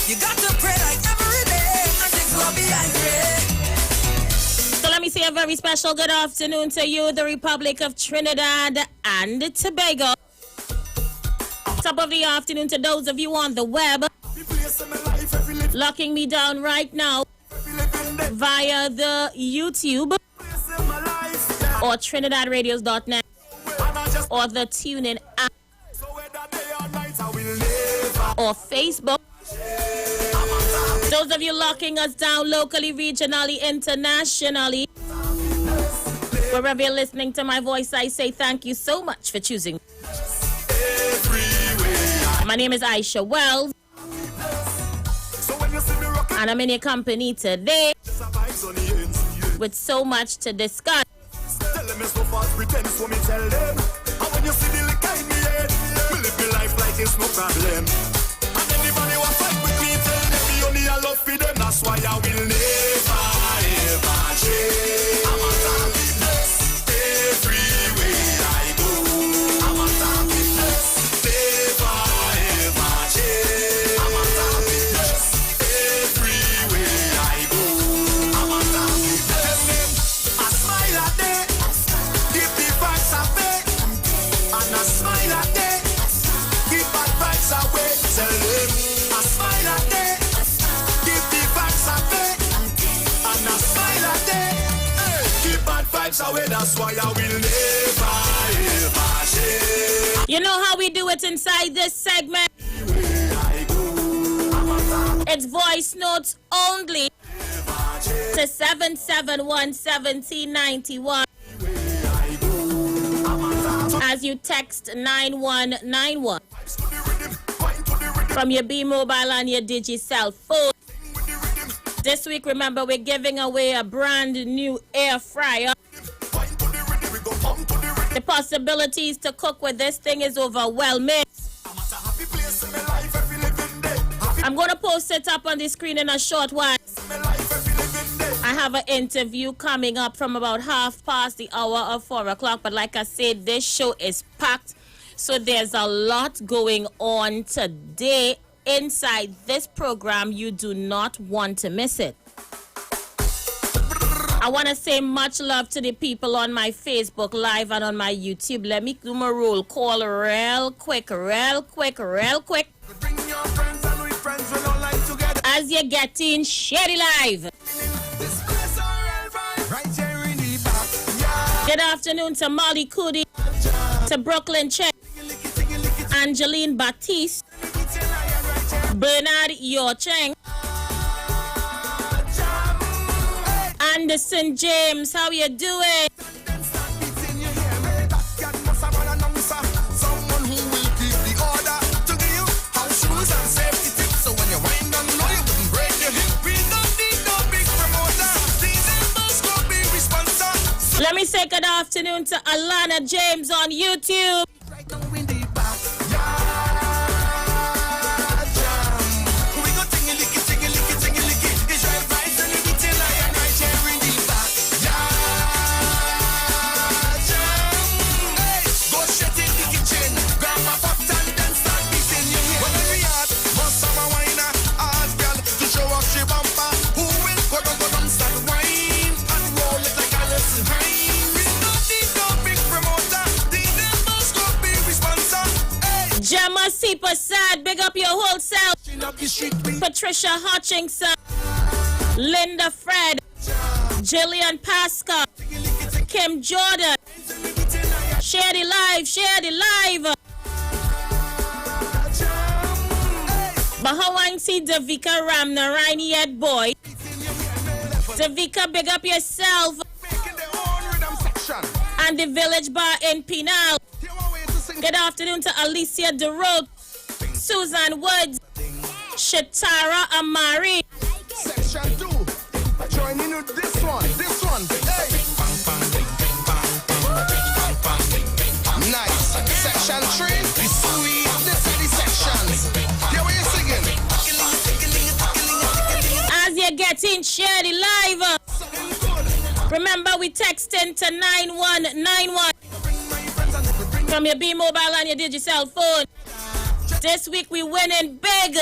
You got to pray like every day and things will be angry. So let me say a very special good afternoon to you, the Republic of Trinidad and Tobago. Top of the afternoon to those of you on the web, locking me down right now via the YouTube or trinidadradios.net or the TuneIn app or Facebook. Those of you locking us down locally, regionally, internationally, wherever you're listening to my voice, I say thank you so much for choosing. My name is Isha Wells, and I'm in your company today with so much to discuss. That's why I will never ever change. I'm a happiness everywhere I go. I'm a happiness never ever change. I'm a happiness everywhere I go. I'm a happiness. I smile a day, give the vibes away, and I smile a day, give bad vibes away. Tell them I smile a day. Away, that's why I will never ever share. You know how we do it inside this segment? It's voice notes only to 771-1791 as you text 9191 from your B mobile and your Digi cell phone. This week, remember, we're giving away a brand new air fryer. The possibilities to cook with this thing is overwhelming. I'm going to post it up on the screen in a short while. I have an interview coming up from about 4:30 the hour of 4 o'clock. But like I said, this show is packed. So there's a lot going on today inside this program. You do not want to miss it. I want to say much love to the people on my Facebook Live and on my YouTube. Let me do my roll call real quick. As you're getting Shady Live. Good afternoon to Molly Cootie, to Brooklyn Check, Angeline Baptiste, Bernard Yocheng, Anderson James, how you doing? Let me say good afternoon to Alana James on YouTube. Super sad, big up your whole self. Patricia Hutchinson, Linda Fred, Jillian Pascal, Kim Jordan. Share the live. Bahawang si Davika Ramnarani yet boy. Davika, big up yourself. And the Village Bar in Pinal. Good afternoon to Alicia DeRoe, Susan Woods, Shatara Amari. Section 2. Join in with this one. Hey. Nice. Section 3. The sweet. This are the sections. Here we are singing. As you're getting shared live. Remember, we texting to 9191. From your B mobile and your Digi cell phone. This week we winning big.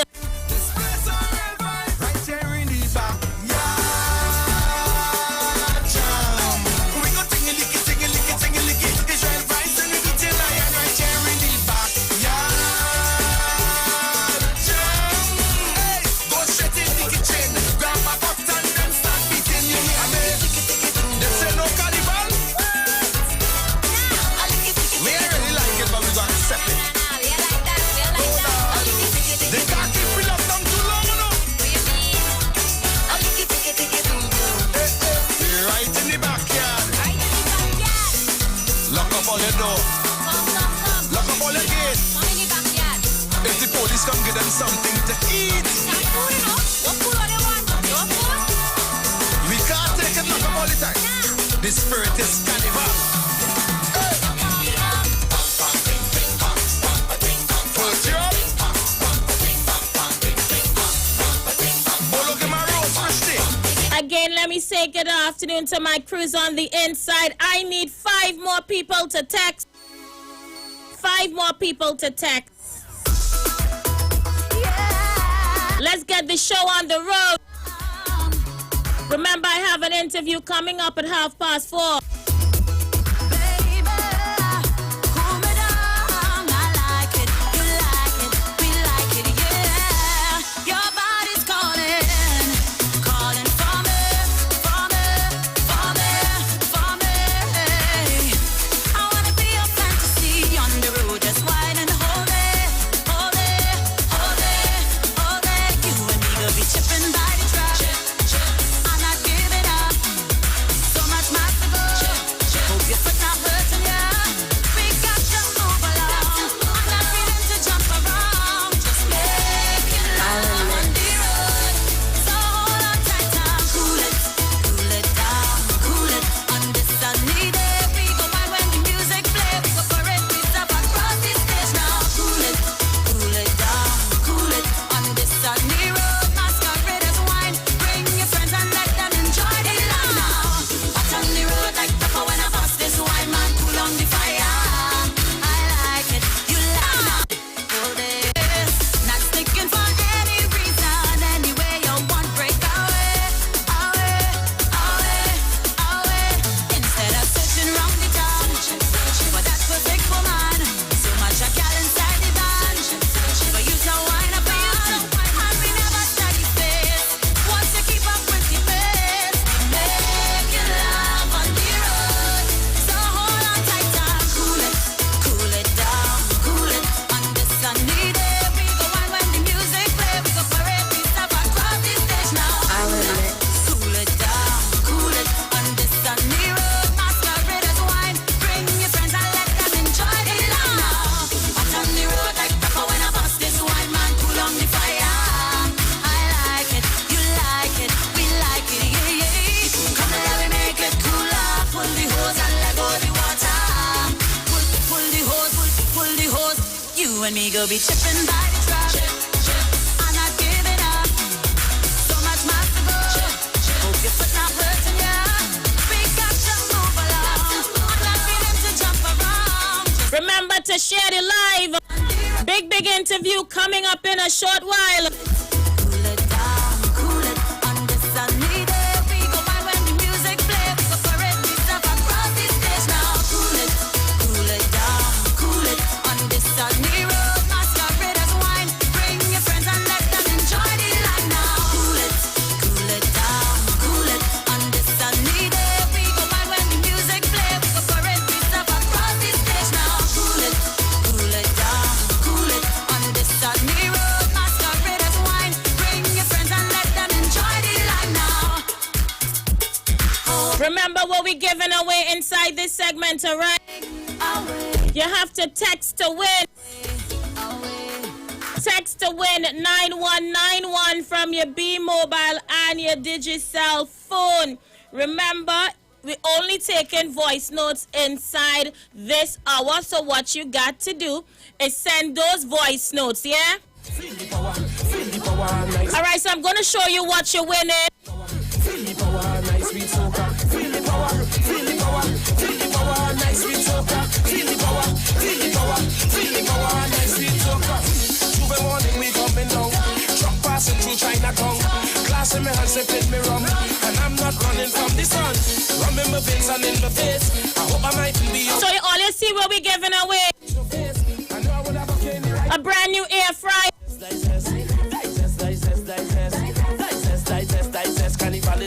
ladies, come get them something to eat. We can't take it back all the time. The spirit is carnival. Put you up. Again, let me say good afternoon to my crews on the inside. I need 5 more people to text. 5 more people to text. Yeah. Let's get the show on the road. Remember, I have an interview coming up at 4:30. and me go be chipping by the drop. I'm not giving up. So much more to go. Hope your foot not hurting ya. We got to move along. I'm not feeling to jump around. Remember to share the live. Big interview coming up in a short while. Cool it down, cool it under sunny day. We go by when the music play. We go for it, we step across the stage now. Cool it down, cool it on this sunny road. Masqueraders wine, bring your friends and let them enjoy the light now. Cool it down, cool it on this sunny day. We go by when the music play. We go for it, we step across the stage now. Cool it down, cool it on this sunny road. Masqueraders wine, bring your friends and let them enjoy the light now. Remember what we're giving away inside this segment, all right? You have to text to win. Text to win 9191 from your B-Mobile and your Digicel phone. Remember, we're only taking voice notes inside this hour, so what you got to do is send those voice notes, yeah? All right, so I'm going to show you what you're winning. Feel the power, nice sweet soca. Feel the power, feel the power, feel the power, nice sweet soca. Feel the power, feel the power, feel the power, nice sweet soca. Tuesday morning we coming down, truck passing through Chinatown. Glass in my hand, sipping me rum, and I'm not running from the sun. Rum in my veins and in my face. I hope I might be. So you all see what we're giving away. A brand new air fryer.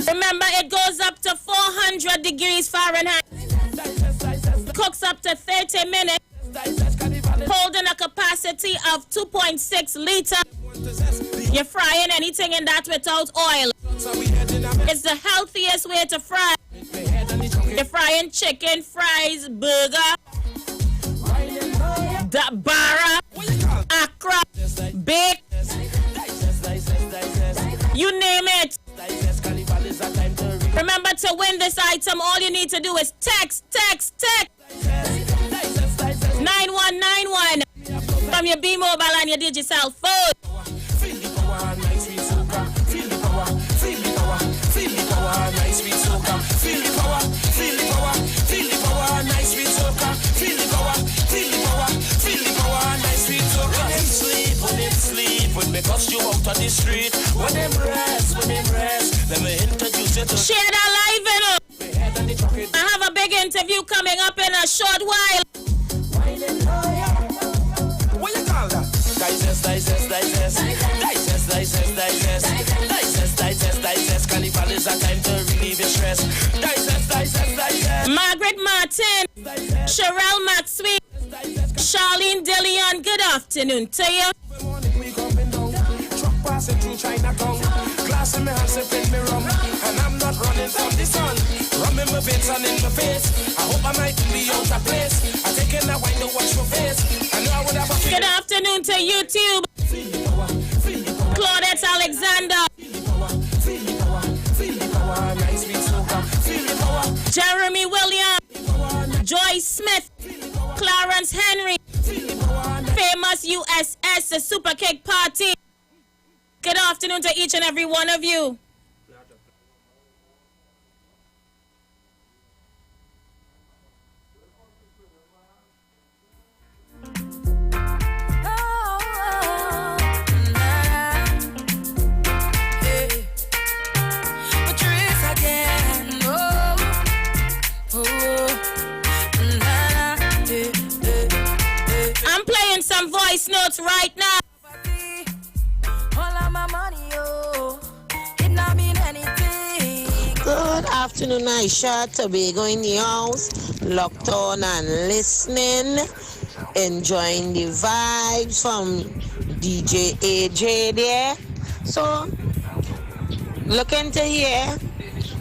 Remember, it goes up to 400 degrees Fahrenheit. Cooks up to 30 minutes. Holding a capacity of 2.6 liters. You're frying anything in that without oil. It's the healthiest way to fry. You're frying chicken, fries, burger, bara. Accra, Bake, you name it. Remember to win this item, all you need to do is text 9191 from your B-Mobile and your digital phone. Feel the power, nice sweet soca. Feel the power, feel the power, feel the power, nice sweet soca. Feel the power, feel the power, feel the power, nice sweet soca. Feel the power, feel the power, feel the power, nice sweet soca. When them sleep, when they bust you out on the street. When them rest, let me introduce you to. Share that live, you know. I have a big interview coming up in a short while. What you call that? Digest. Carnival is a time to relieve your stress. Digest. Margaret Martin, Sherelle Maxwell, Charlene Dillion, good afternoon to you. We coming down, truck passing through Chinatown. Glass in my hand, sipping me rum, and I'm not running from the sun. Rum in my veins and in my face. I hope I might be out of place. I take in a wine to wash my face. I know I would have a feel. Good afternoon to YouTube. Claudette Alexander, Jeremy Williams, Joyce Smith, Clarence Henry, famous USS, the Super Cake Party. Good afternoon to each and every one of you. I'm playing some voice notes right now. Good afternoon, Isha. Tobago in the house, locked on and listening, enjoying the vibes from DJ AJ there. So, looking to hear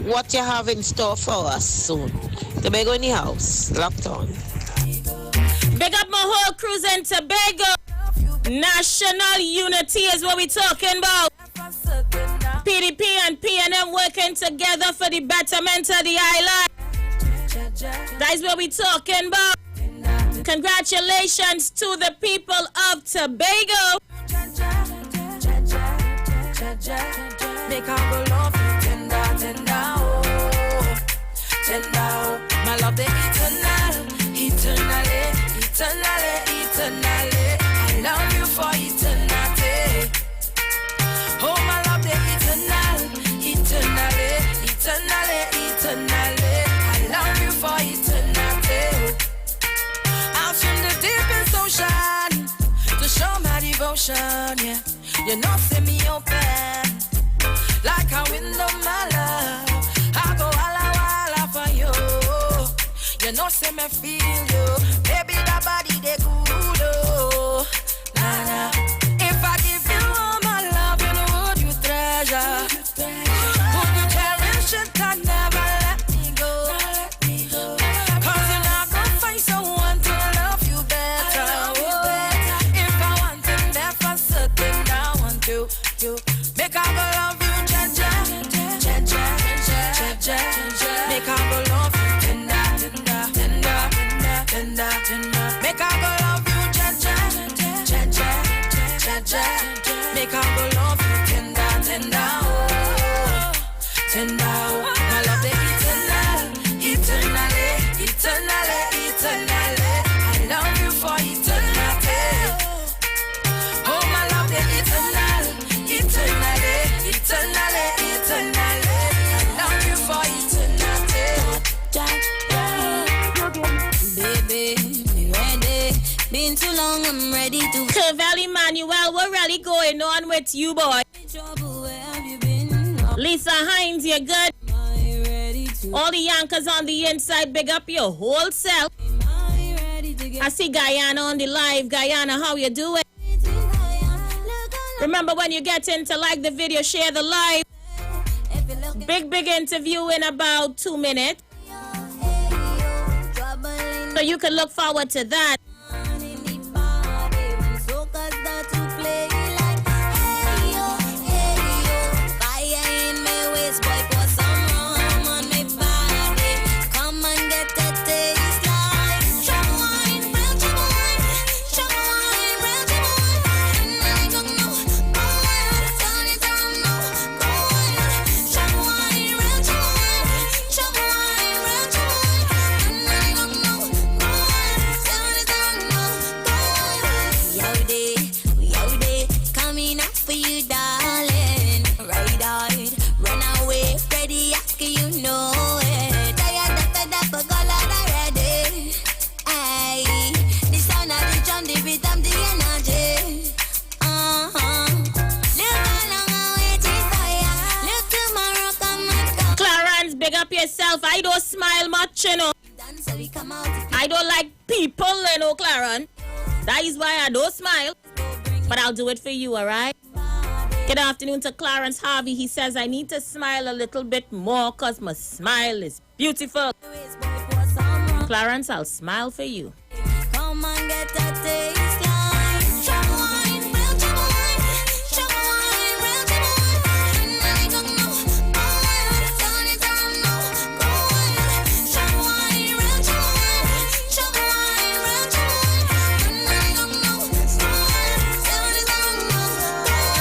what you have in store for us soon. Tobago in the house, locked on. Big up my whole cruise in Tobago. National unity is what we're talking about. PDP and PNM working together for the betterment of the island. That's what we're talking about. Congratulations to the people of Tobago. Make our go love you tender, my love the eternally. I love you for eternity. Oh, my love the eternally. I love you for eternity. Out from the deepest ocean to show my devotion, yeah. You know, see me open like a window, my love. I go walla for you. You know, see me feel you. Baby, that body, they good, oh. Nah. If I give you all my love, you know, would you treasure? Would you cherish it and never let me go? Cause you're not gonna find someone to love you better. Oh. If I want him there for certain, I want you. Make I go love you, cha-cha. Make I go love you, tender. Make I go love you, cha-cha. Make I go love you, tender, oh. Tender, oh. My love the eternally. I love you for eternity. Oh, my love the eternally. I love you for eternity. Baby, be ready. Been too long, I'm ready to. Curvel Emmanuel, what really going on with you, boy? Lisa Hines, you good? All the Yankers on the inside, big up your whole self. I see Guyana on the live. Guyana, how you doing? Remember, when you get in to like the video, share the live. Big interview in about 2 minutes. So you can look forward to that. you, darling. Ride hard, run away, Freddy, ask you know it. Tired of the dapper girl already. Aye, the sound of the drum, the rhythm, the energy. Look how long I waited for ya. Look tomorrow, come and come. Clarence, big up yourself. I don't smile much, you know. Dance so we come out. I don't like people, you know, Clarence. That is why I don't smile. But I'll do it for you, all right? Good afternoon to Clarence Harvey. He says, I need to smile a little bit more because my smile is beautiful. Clarence, I'll smile for you. Come on, get a taste like trouble wine, real trouble wine, trouble wine, real trouble wine. I don't know, go ahead, turn it down, no, go ahead. Trouble wine, real trouble wine, trouble wine, real trouble wine. I don't know, go ahead, turn it down, no, go ahead.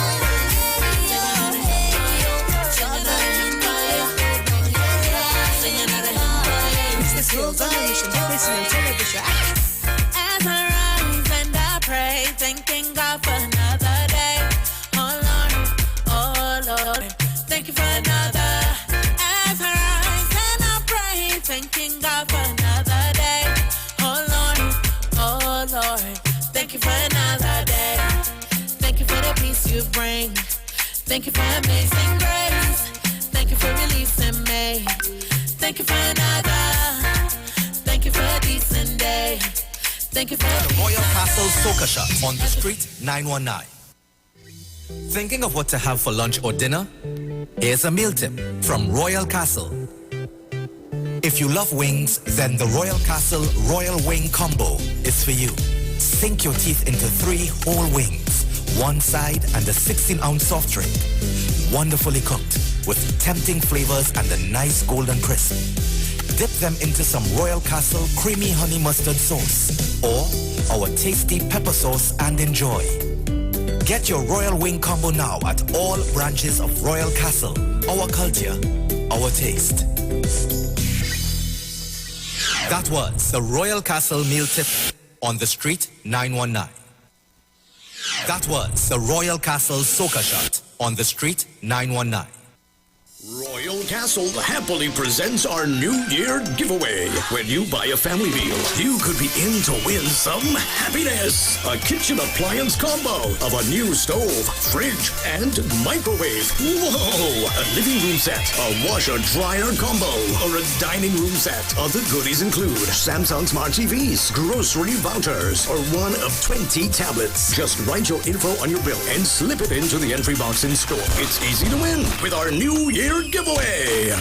As I rise and I pray, thanking God for another day. Oh Lord, thank you for another. As I rise and I pray, thanking God for another day. Oh Lord, thank you for another day. Thank you for the peace you bring. Thank you for amazing grace. Thank you for releasing me. Thank you for another. Thank you for a decent day. Thank you for The Royal Castle Soca Shop on the street 919. Thinking of what to have for lunch or dinner? Here's a meal tip from Royal Castle. If you love wings, then the Royal Castle Royal Wing Combo is for you. Sink your teeth into 3 whole wings, one side and a 16-ounce soft drink. Wonderfully cooked with tempting flavors and a nice golden crisp. Dip them into some Royal Castle creamy honey mustard sauce or our tasty pepper sauce and enjoy. Get your Royal Wing Combo now at all branches of Royal Castle. Our culture, our taste. That was the Royal Castle meal tip on the street 919. That was the Royal Castle Soca Shot on the street 919. Royal Castle happily presents our New Year giveaway. When you buy a family meal, you could be in to win some happiness. A kitchen appliance combo of a new stove, fridge, and microwave. Whoa! A living room set, a washer-dryer combo, or a dining room set. Other goodies include Samsung Smart TVs, grocery vouchers, or one of 20 tablets. Just write your info on your bill and slip it into the entry box in store. It's easy to win with our New Year giveaway.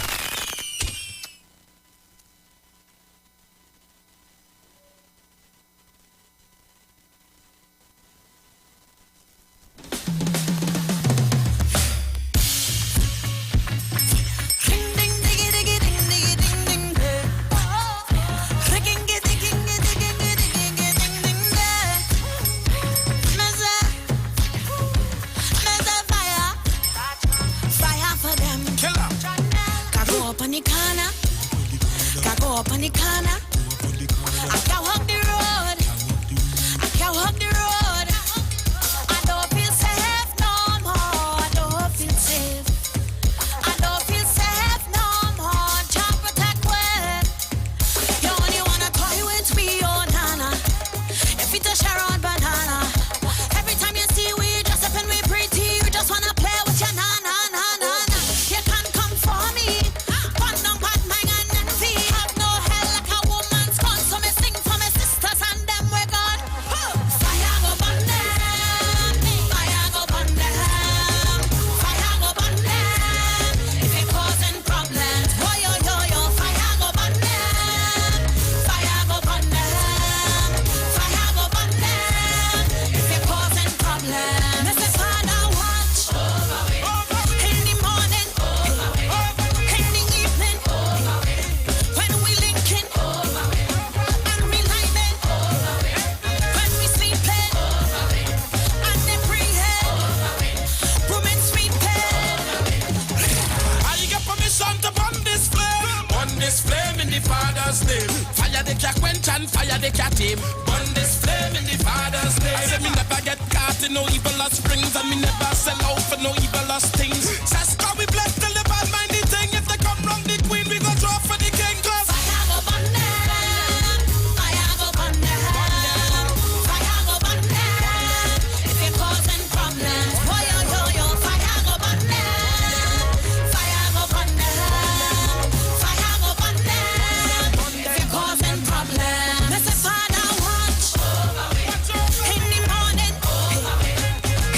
no evil as springs, and me never sell out for no evil as things. Just cause we bless the bad minded thing. If they come from the queen, we go draw for the king. Cause Fire go burn them. Fire go burn them. Fire go burn them. If you're causing problems. Oh, yo. Fire go burn them. Fire go burn them. Fire go burn them. If you're causing problems. Mr. Father, watch. In the morning.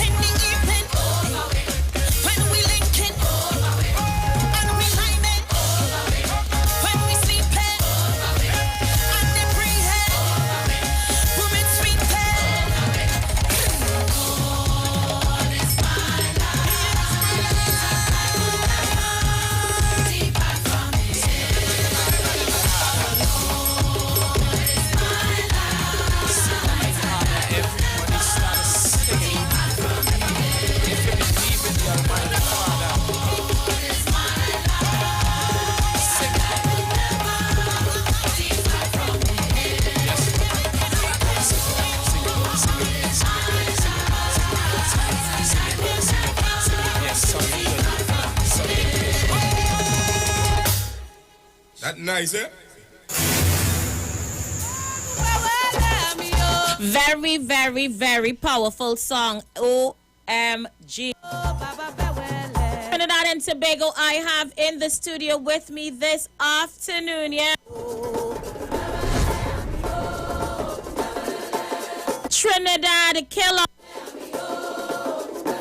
In the evening. When we linking. And we liming. When we sleeping. And they breathing. Women sweeping. God is my life. Deeper from his everybody started singing. If you believe in the Almighty Father, sing it. Yes, that nice, eh? Very, very, very powerful song. OMG. Trinidad and Tobago, I have in the studio with me this afternoon, yeah. Trinidad Killer.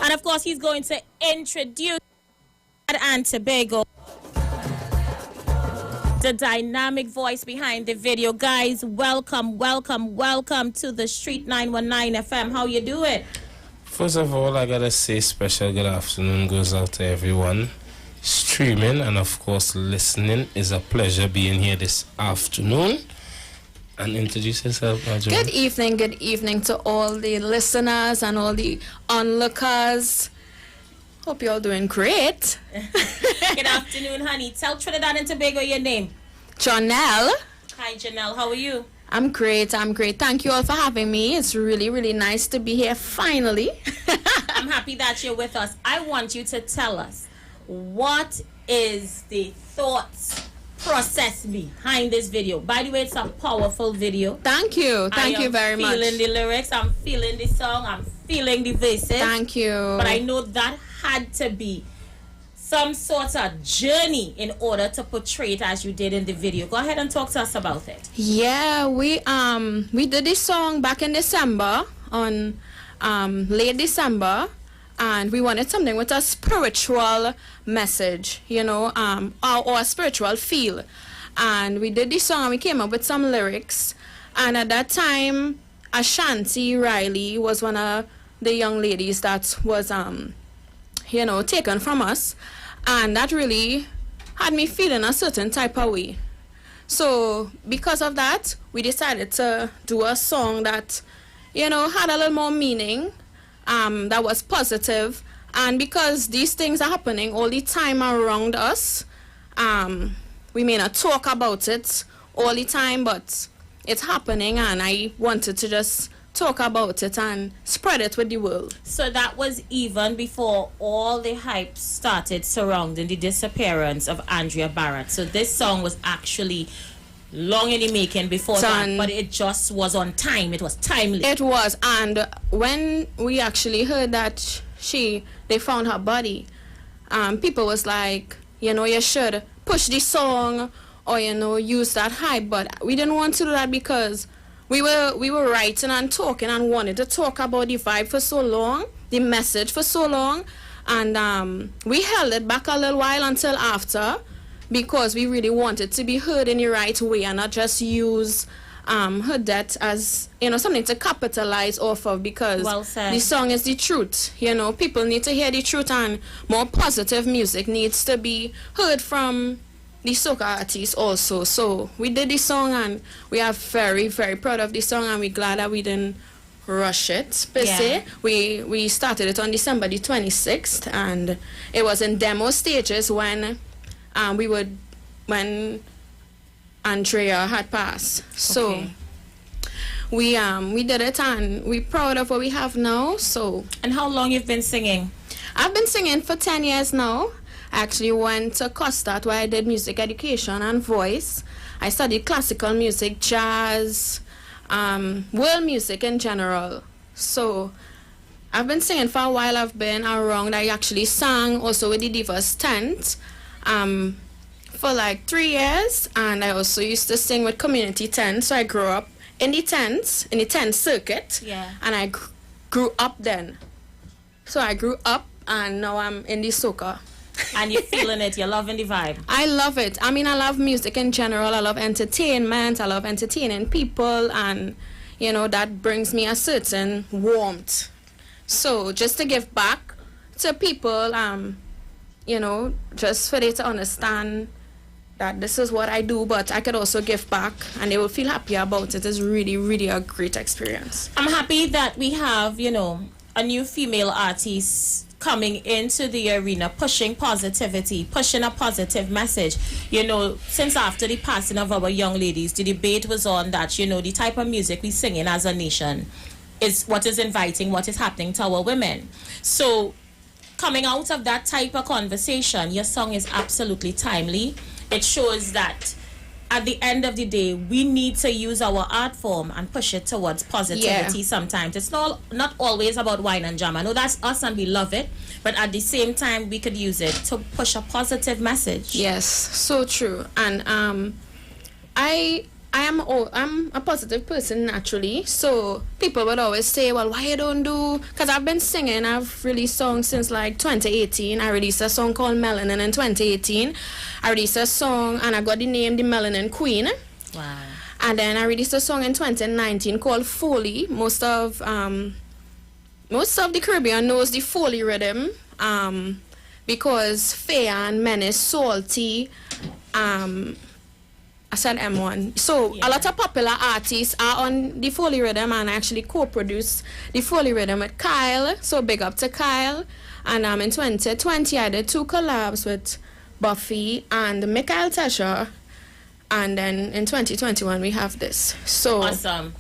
And of course, he's going to introduce Trinidad and Tobago, the dynamic voice behind the video. Guys, welcome to the Street 919 FM. How you doing? First of all, I gotta say special good afternoon goes out to everyone streaming and of course listening. It's a pleasure being here this afternoon. And introduce yourself, Marjorie. Good evening to all the listeners and all the onlookers. Hope you're all doing great. Good afternoon, honey. Tell Trinidad and Tobago your name. Janelle. Hi, Janelle. How are you? I'm great. Thank you all for having me. It's really, really nice to be here finally. I'm happy that you're with us. I want you to tell us, what is the thoughts process behind this video? By the way, it's a powerful video. Thank you very much. I'm feeling the lyrics, I'm feeling the song, I'm feeling the voices. Thank you. But I know that had to be some sort of journey in order to portray it as you did in the video. Go ahead and talk to us about it. Yeah, we did this song back in December, on late December, and we wanted something with a spiritual message, you know, or a spiritual feel. And we did this song and we came up with some lyrics. And at that time, Ashanti Riley was one of the young ladies that was, you know, taken from us. And that really had me feeling a certain type of way. So because of that, we decided to do a song that, you know, had a little more meaning, that was positive. And because these things are happening all the time around us, we may not talk about it all the time, but it's happening, and I wanted to just talk about it and spread it with the world. So that was even before all the hype started surrounding the disappearance of Andrea Barrett. So this song was actually long in the making before that, but it just was on time. It was timely. It was, and when we actually heard that they found her body, people was like, you know, you should push the song or, you know, use that hype. But we didn't want to do that because we were writing and talking and wanted to talk about the vibe for so long, the message for so long, and we held it back a little while until after, because we really wanted to be heard in the right way and not just use her death as, you know, something to capitalize off of, because the song is the truth. You know, people need to hear the truth, and more positive music needs to be heard from the soca artists also. So we did this song, and we are very, very proud of this song, and we're glad that we didn't rush it per se. We started it on December the 26th, and it was in demo stages when when Andrea had passed. So we did it, and we're proud of what we have now. So. And how long you've been singing? I've been singing for 10 years now. I actually went to Costa where I did music education and voice. I studied classical music, jazz, world music in general. So I've been singing for a while. I've been around. I actually sang also with the Divas tent for like 3 years, and I also used to sing with community tents. So I grew up in the tent circuit, and I grew up then. So I grew up, and now I'm in the soca. And you're feeling it, you're loving the vibe. I love it. I mean, I love music in general. I love entertainment. I love entertaining people, and you know, that brings me a certain warmth. So just to give back to people, you know, just for them to understand that this is what I do, but I could also give back, and they will feel happy about it. It's really, really a great experience. I'm happy that we have, you know, a new female artist coming into the arena, pushing positivity, pushing a positive message. You know, since after the passing of our young ladies, the debate was on that, you know, the type of music we singing as a nation is what is inviting what is happening to our women. So coming out of that type of conversation, your song is absolutely timely. It shows that at the end of the day, we need to use our art form and push it towards positivity. Sometimes it's not always about wine and jam. I know that's us and we love it, but at the same time, we could use it to push a positive message. Yes, so true. And I'm a positive person naturally, so people would always say, well, why you don't do, because I've been singing. I've released songs since like 2018. I released a song called Melanin in 2018. I released a song and I got the name the Melanin Queen. Wow. And then I released a song in 2019 called Foley. Most of the Caribbean knows the Foley rhythm, because Fair and Menace, Salty, I said M1. So a lot of popular artists are on the Foley rhythm, and I actually co-produced the Foley rhythm with Kyle. So big up to Kyle. And in 2020, I did 2 collabs with Buffy and Mikhail Tesha. And then in 2021, we have this. So awesome.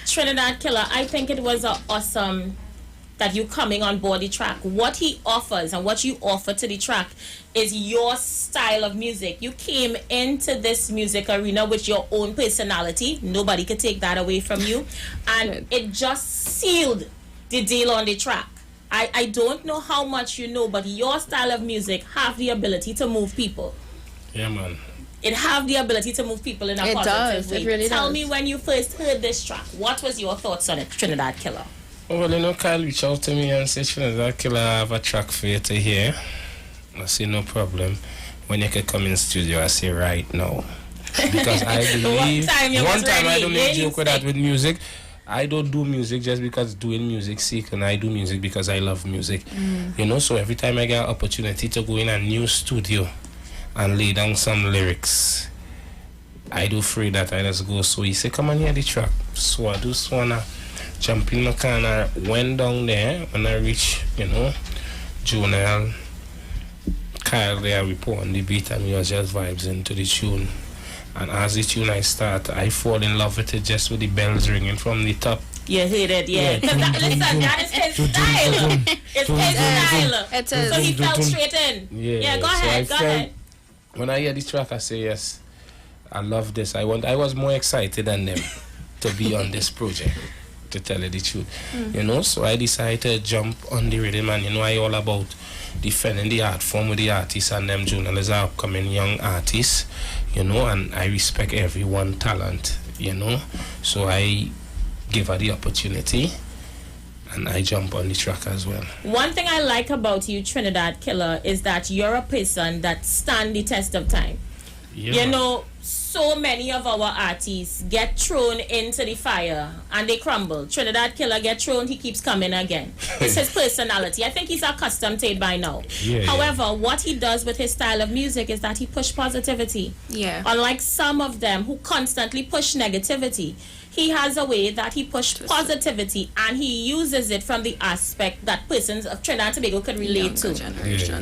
Trinidad Killer, I think it was awesome that you coming on board the track. What he offers and what you offer to the track is your style of music. You came into this music arena with your own personality. Nobody could take that away from you. And it just sealed the deal on the track. I don't know how much you know, but your style of music have the ability to move people. Yeah, man. It have the ability to move people in a positive way. It really Tell does. me when you first heard this track, what was your thoughts on it, Trinidad Killer? Well, you know, Kyle reached out to me and said, Trinidad Killer, I have a track for you to hear. I say, no problem. When you can come in studio, I say, right now. Because I believe... one time I don't make joke with that with music. I don't do music just because doing music sick, and I do music because I love music. You know, so every time I get an opportunity to go in a new studio and lay down some lyrics, I do free that. I just go. So he said, come on hear the track. So I just wanna jump in my car, and I went down there. When I reached, you know, Jonel, Kyle there, we put on the beat, and we was just vibes into the tune. And as the tune I start, I fall in love with it just with the bells ringing from the top. You heard it, yeah. Listen, that is his style. It's his style. It is. So he fell straight in. Yeah, go ahead, go ahead. When I hear this track, I say, yes, I love this. I was more excited than them to be on this project, to tell you the truth. You know, so I decided to jump on the rhythm, and you know, I all about defending the art form with the artists and them journalists are upcoming young artists, you know, and I respect everyone's talent, you know. So I give her the opportunity, and I jump on the track as well. One thing I like about you, Trinidad Killer, is that you're a person that stand the test of time. Yeah. You know, so many of our artists get thrown into the fire and they crumble. Trinidad Killer get thrown, he keeps coming again. It's his personality. I think he's accustomed to it by now. However, what he does with his style of music is that he push positivity. Yeah. Unlike some of them who constantly push negativity, he has a way that he pushed positivity and he uses it from the aspect that persons of Trinidad and Tobago could relate to.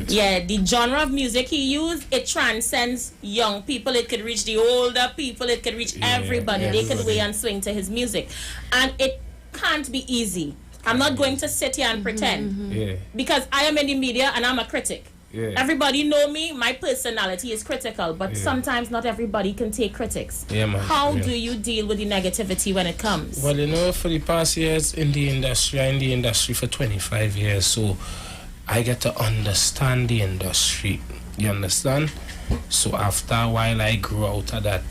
Yeah, the genre of music he used, it transcends young people, it could reach the older people, it could reach everybody. They could weigh and swing to his music. And it can't be easy. I'm not going to sit here and pretend. Because I am in the media and I'm a critic. Everybody know me, my personality is critical, but sometimes not everybody can take critics. How do you deal with the negativity when it comes? Well, you know, for the past years in the industry, I'm in the industry for 25 years, so I get to understand the industry. You understand? So after a while, I grew out of that.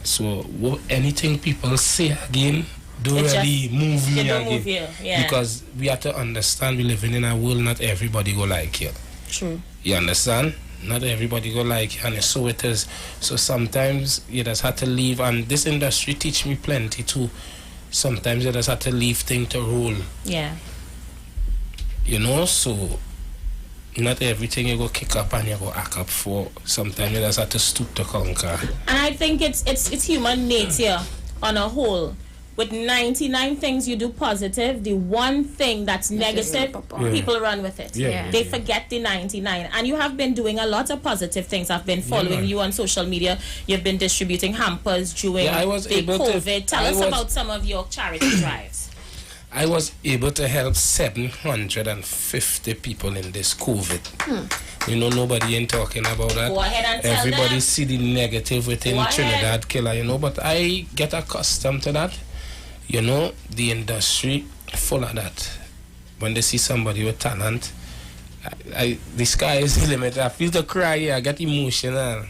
So anything people say again, don't really move me again. Because we have to understand we living in a world not everybody go like you. True. You understand? Not everybody go like you, and so it is. So sometimes you just have to leave, and this industry teach me plenty too. Sometimes you just have to leave things to roll. Yeah. You know, so not everything you go kick up and you go act up for. Sometimes you just have to stoop to conquer. And I think it's human nature on a whole. With 99 things you do positive, the one thing that's negative, people run with it. They forget the 99. And you have been doing a lot of positive things. I've been following you on social media. You've been distributing hampers during the COVID. Tell us about some of your charity drives. I was able to help 750 people in this COVID. You know, nobody ain't talking about that. Go ahead and tell Everybody them. see the negative within Trinidad killer, you know, but I get accustomed to that. You know, the industry full of that. When they see somebody with talent, the sky is the limit. I feel to cry, I get emotional.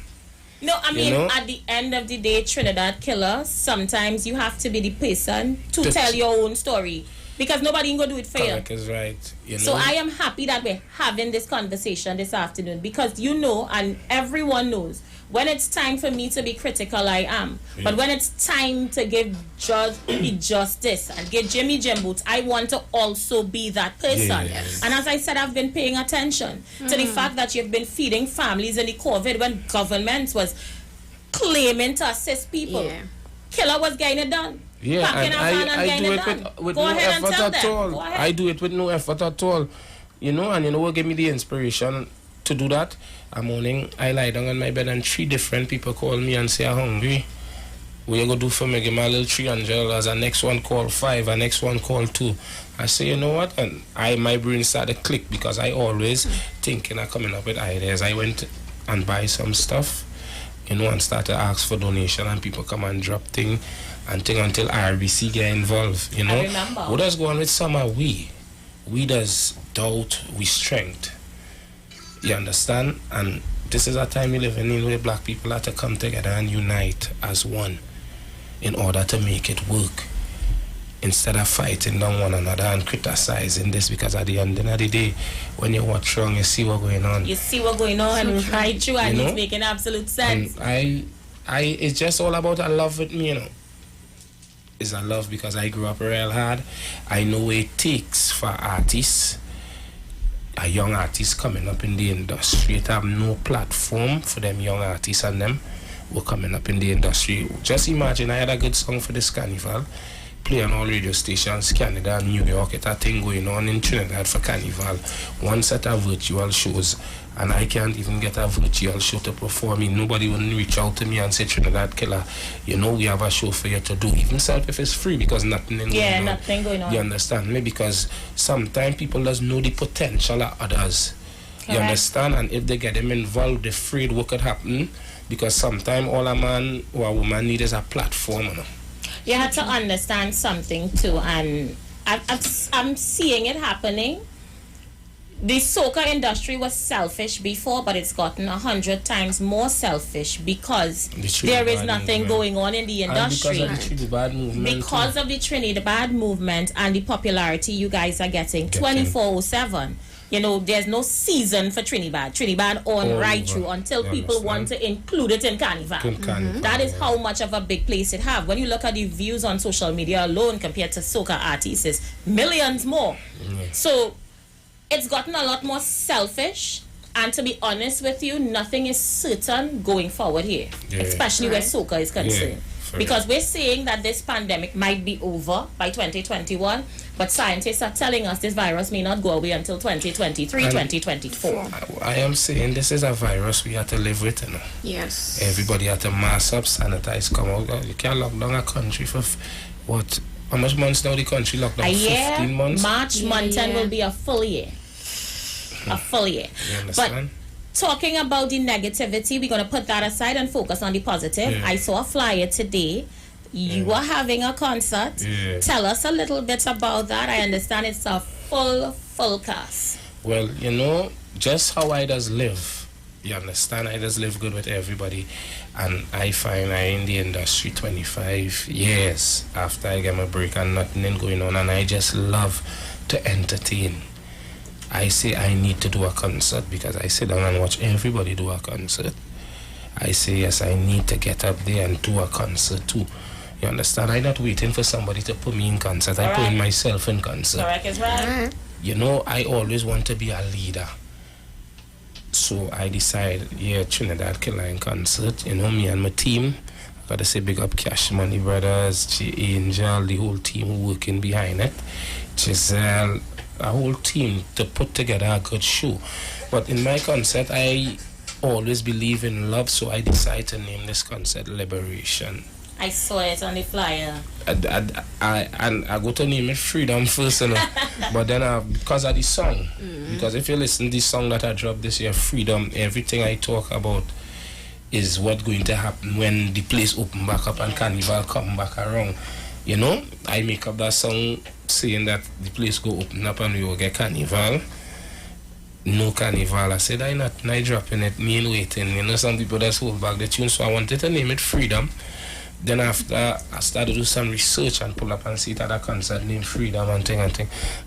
No, I mean, at the end of the day, Trinidad killer, sometimes you have to be the person to tell your own story. Because nobody can go do it for you. Correct is right. You know? So I am happy that we're having this conversation this afternoon. Because you know, and everyone knows, when it's time for me to be critical, I am. But when it's time to give justice and give Jimmy Jim boots, I want to also be that person. And as I said, I've been paying attention to the fact that you've been feeding families in the COVID when government was claiming to assist people. Killer was getting it done. And I do it with no effort at all. I do it with no effort at all. You know, and you know what gave me the inspiration to do that? A morning, I lie down on my bed and 3 different people call me and say, I'm hungry. What you gonna do for me? Give me a little $300. And next one call 5, and next one call 2. I say, you know what? And my brain started to click because I always thinking of coming up with ideas. I went and buy some stuff, you know, and started to ask for donation, and people come and drop thing and thing until RBC get involved, you know. I remember. What does go on with some are we does doubt, we strength. You understand? And this is a time we live in where black people have to come together and unite as one in order to make it work. Instead of fighting down one another and criticizing this, because at the end of the day, when you watch wrong, you see what's going on. You see what's going on and right through, and it's making absolute sense. And it's just all about a love with me, you know. It's a love because I grew up real hard. I know what it takes for artists, a young artist coming up in the industry, to have no platform for them young artists, and them were coming up in the industry. Just imagine I had a good song for this carnival, play on all radio stations, Canada and New York. It's a thing going on in Trinidad for carnival. One set of virtual shows, and I can't even get a virtual show to perform in. Nobody wouldn't reach out to me and say, Trinidad Killer, you know, we have a show for you to do, even self if it's free, because nothing going on. Nothing going on. You understand me? Because sometimes people doesn't know the potential of others. Correct. You understand? And if they get them involved, they're afraid what could happen, because sometimes all a man or a woman need is a platform, you know. You have to understand something too, and I'm seeing it happening. The soca industry was selfish before, but it's gotten 100 times more selfish because there is nothing going on in the industry. And because of the Trinidad movement. Because of the Trinidad movement and the popularity you guys are getting 24/7. You know, there's no season for Trinidad. Trinidad on right through until people want to include it in Carnival. That is how much of a big place it have. When you look at the views on social media alone compared to soca artists, it's millions more. So it's gotten a lot more selfish. And to be honest with you, nothing is certain going forward here, especially where soca is concerned. Because we're saying that this pandemic might be over by 2021, but scientists are telling us this virus may not go away until 2023, 2024. I am saying this is a virus we have to live with, you know. Yes. Everybody have to mask up, sanitize, come out. You can't lock down a country for what? How much months now the country locked down? A year, 15 months? March month and will be a full year. A full year. You understand? But talking about the negativity, we're going to put that aside and focus on the positive. Yeah. I saw a flyer today. You are having a concert. Yeah. Tell us a little bit about that. I understand it's a full cast. Well, you know, just how I does live. You understand? I just live good with everybody. And I find I in the industry 25 years after I get my break and nothing ain't going on. And I just love to entertain. I say I need to do a concert because I sit down and watch everybody do a concert. I say, yes, I need to get up there and do a concert too. You understand? I'm not waiting for somebody to put me in concert. I put myself in concert. Correct is right. You know, I always want to be a leader. So I decide, Trinidad Caroline concert, you know, me and my team. I gotta say big up Cash Money Brothers, G Angel, the whole team working behind it. Giselle, a whole team to put together a good show. But in my concert, I always believe in love, so I decided to name this concert Liberation. I saw it on the flyer. I go to name it Freedom first, you know. But then because of the song, because if you listen to the song that I dropped this year, Freedom, everything I talk about is what's going to happen when the place open back up and Carnival come back around. You know, I make up that song saying that the place go open up and we will get Carnival. No Carnival. I said, I'm not dropping it, me ain't waiting. You know, some people just hold back the tune, so I wanted to name it Freedom. Then after I started to do some research and pull up and see that a concert named Freedom and thing.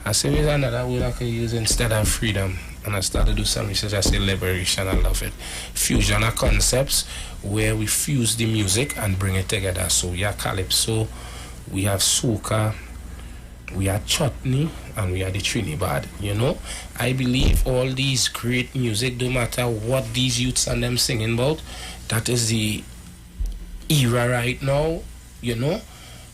I said, there's another word I could use instead of freedom. And I started to do some research. I said, Liberation. I love it. Fusion of concepts where we fuse the music and bring it together. So we have Calypso, we have Soca, we have Chutney, and we have the Trinidad. You know, I believe all these great music, no matter what these youths and them singing about, that is the era right now. You know,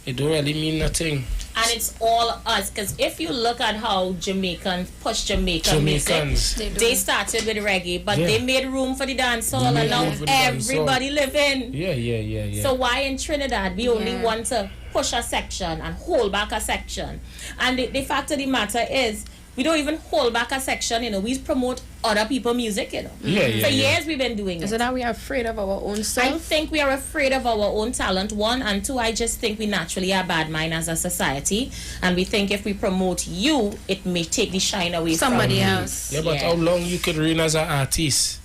it don't really mean nothing. And it's all us, because if you look at how Jamaicans push Jamaican music, they started with reggae, but they made room for the dancehall, and now everybody living. Yeah. So why in Trinidad we only want to push a section and hold back a section? And the fact of the matter is, we don't even hold back a section, you know. We promote other people's music, you know. For years we've been doing it. Is it that we are afraid of our own self? I think we are afraid of our own talent, one, and two, I just think we naturally are bad mind as a society, and we think if we promote you, it may take the shine away somebody from else. Yeah, but how long you could reign as an artist?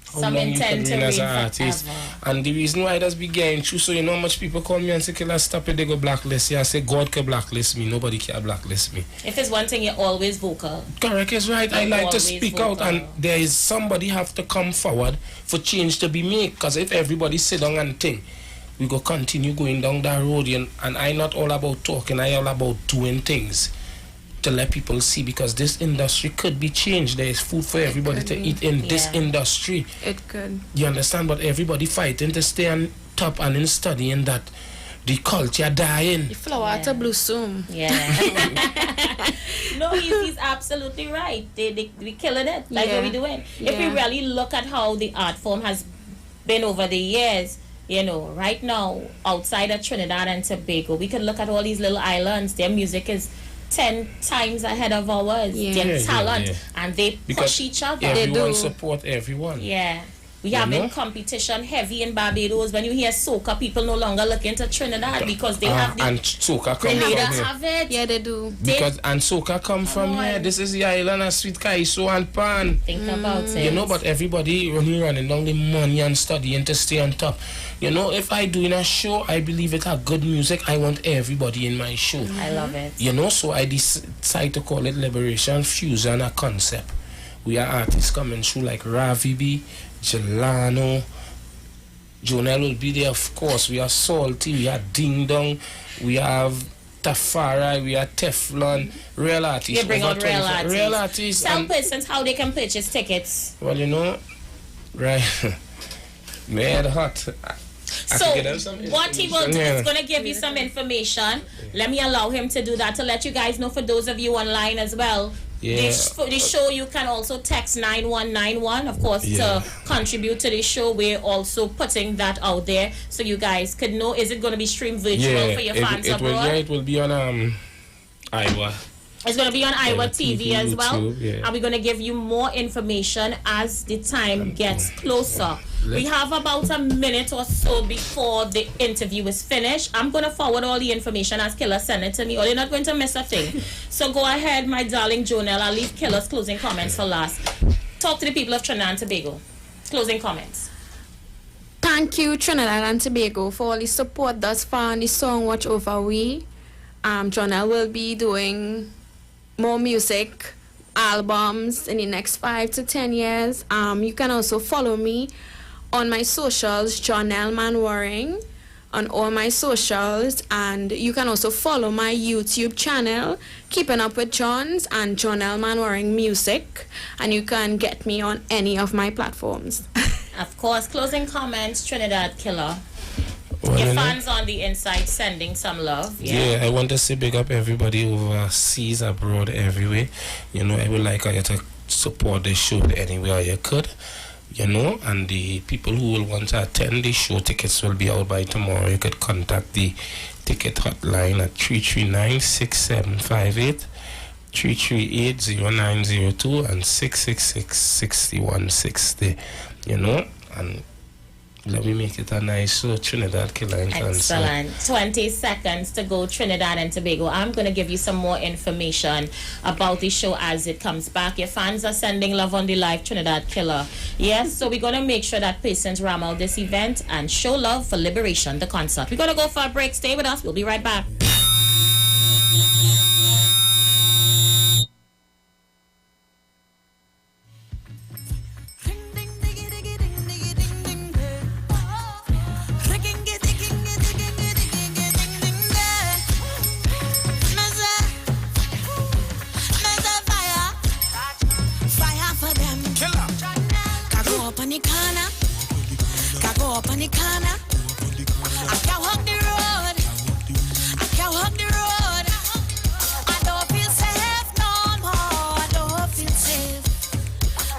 Some intend to reign forever. And the reason why that's be getting true, so you know how much people call me and say, "Killer, stop it, they go blacklist." Yeah, I say, God can blacklist me, nobody can blacklist me. If it's one thing, you're always vocal. Correct, is right. I like to speak out, and there is somebody have to come forward for change to be made. Because if everybody sit down and think, we go continue going down that road, and I'm not all about talking, I all about doing things to let people see, because this industry could be changed. There is food for everybody to eat in this industry. It could. You understand? But everybody fighting to stay on top and in studying that the culture dying. The flower to blossom. Yeah. No, he's absolutely right. They killing it. That's what we're doing. If we really look at how the art form has been over the years, you know, right now, outside of Trinidad and Tobago, we can look at all these little islands. Their music is 10 times ahead of ours. Their talent, and they push each other. Everyone support everyone. Yeah. We have been competition heavy in Barbados. When you hear soca, people no longer look into Trinidad because they have the... And soca come from here. Have it. Yeah, they do. Because, and soca come from here. This is the island of sweet kaiso and pan. Think about it. You know, but everybody running down the money and studying to stay on top. You know, if I do in a show, I believe it have good music. I want everybody in my show. I love it. You know, so I decide to call it Liberation Fusion, a concept. We are artists coming through like Ravi B, Jelano, Jonel will be there, of course. We are Salty, we are Ding Dong, we have Tafara, we are Teflon, real artists. You bring out real artists. Tell persons how they can purchase tickets. Well, you know, right, mad hot. So get them some what he will do information, is going to give you some information. Let me allow him to do that to let you guys know, for those of you online as well. Yeah. For the show, you can also text 9191, of course, to contribute to the show. We're also putting that out there so you guys could know. Is it going to be streamed virtual for your fans abroad? It will be on IWER. It's going to be on IWER TV as well. YouTube, And we're going to give you more information as the time gets closer. We have about a minute or so before the interview is finished. I'm going to forward all the information as Killer sent it to me, or you're not going to miss a thing. So go ahead, my darling Jonelle. I'll leave Killer's closing comments for last. Talk to the people of Trinidad and Tobago. Closing comments. Thank you, Trinidad and Tobago, for all the support thus far on the song Watch Over We. Jonelle will be doing more music albums in the next 5 to 10 years. You can also follow me on my socials, Jonelle Manwaring, on all my socials, and you can also follow my YouTube channel, Keeping Up with Johns and Jonelle Manwaring Music, and you can get me on any of my platforms. Of course, closing comments, Trinidad Killer. Well, Your fans on the inside sending some love. Yeah, I want to say big up everybody overseas, abroad, everywhere. I would like you to support the show anywhere you could. And the people who will want to attend the show, tickets will be out by tomorrow. You could contact the ticket hotline at 339-6758, 338-0902, and 666-6160. And let me make it a nice show, Trinidad Killer and Cancer. Excellent. 20 seconds to go, Trinidad and Tobago. I'm going to give you some more information about the show as it comes back. Your fans are sending love on the live, Trinidad Killer. Yes, so we're going to make sure that patients ram out this event and show love for Liberation, the concert. We're going to go for a break. Stay with us. We'll be right back. Up on the corner, I can't walk the road. I can't walk the road. I don't feel safe no more. I don't feel safe.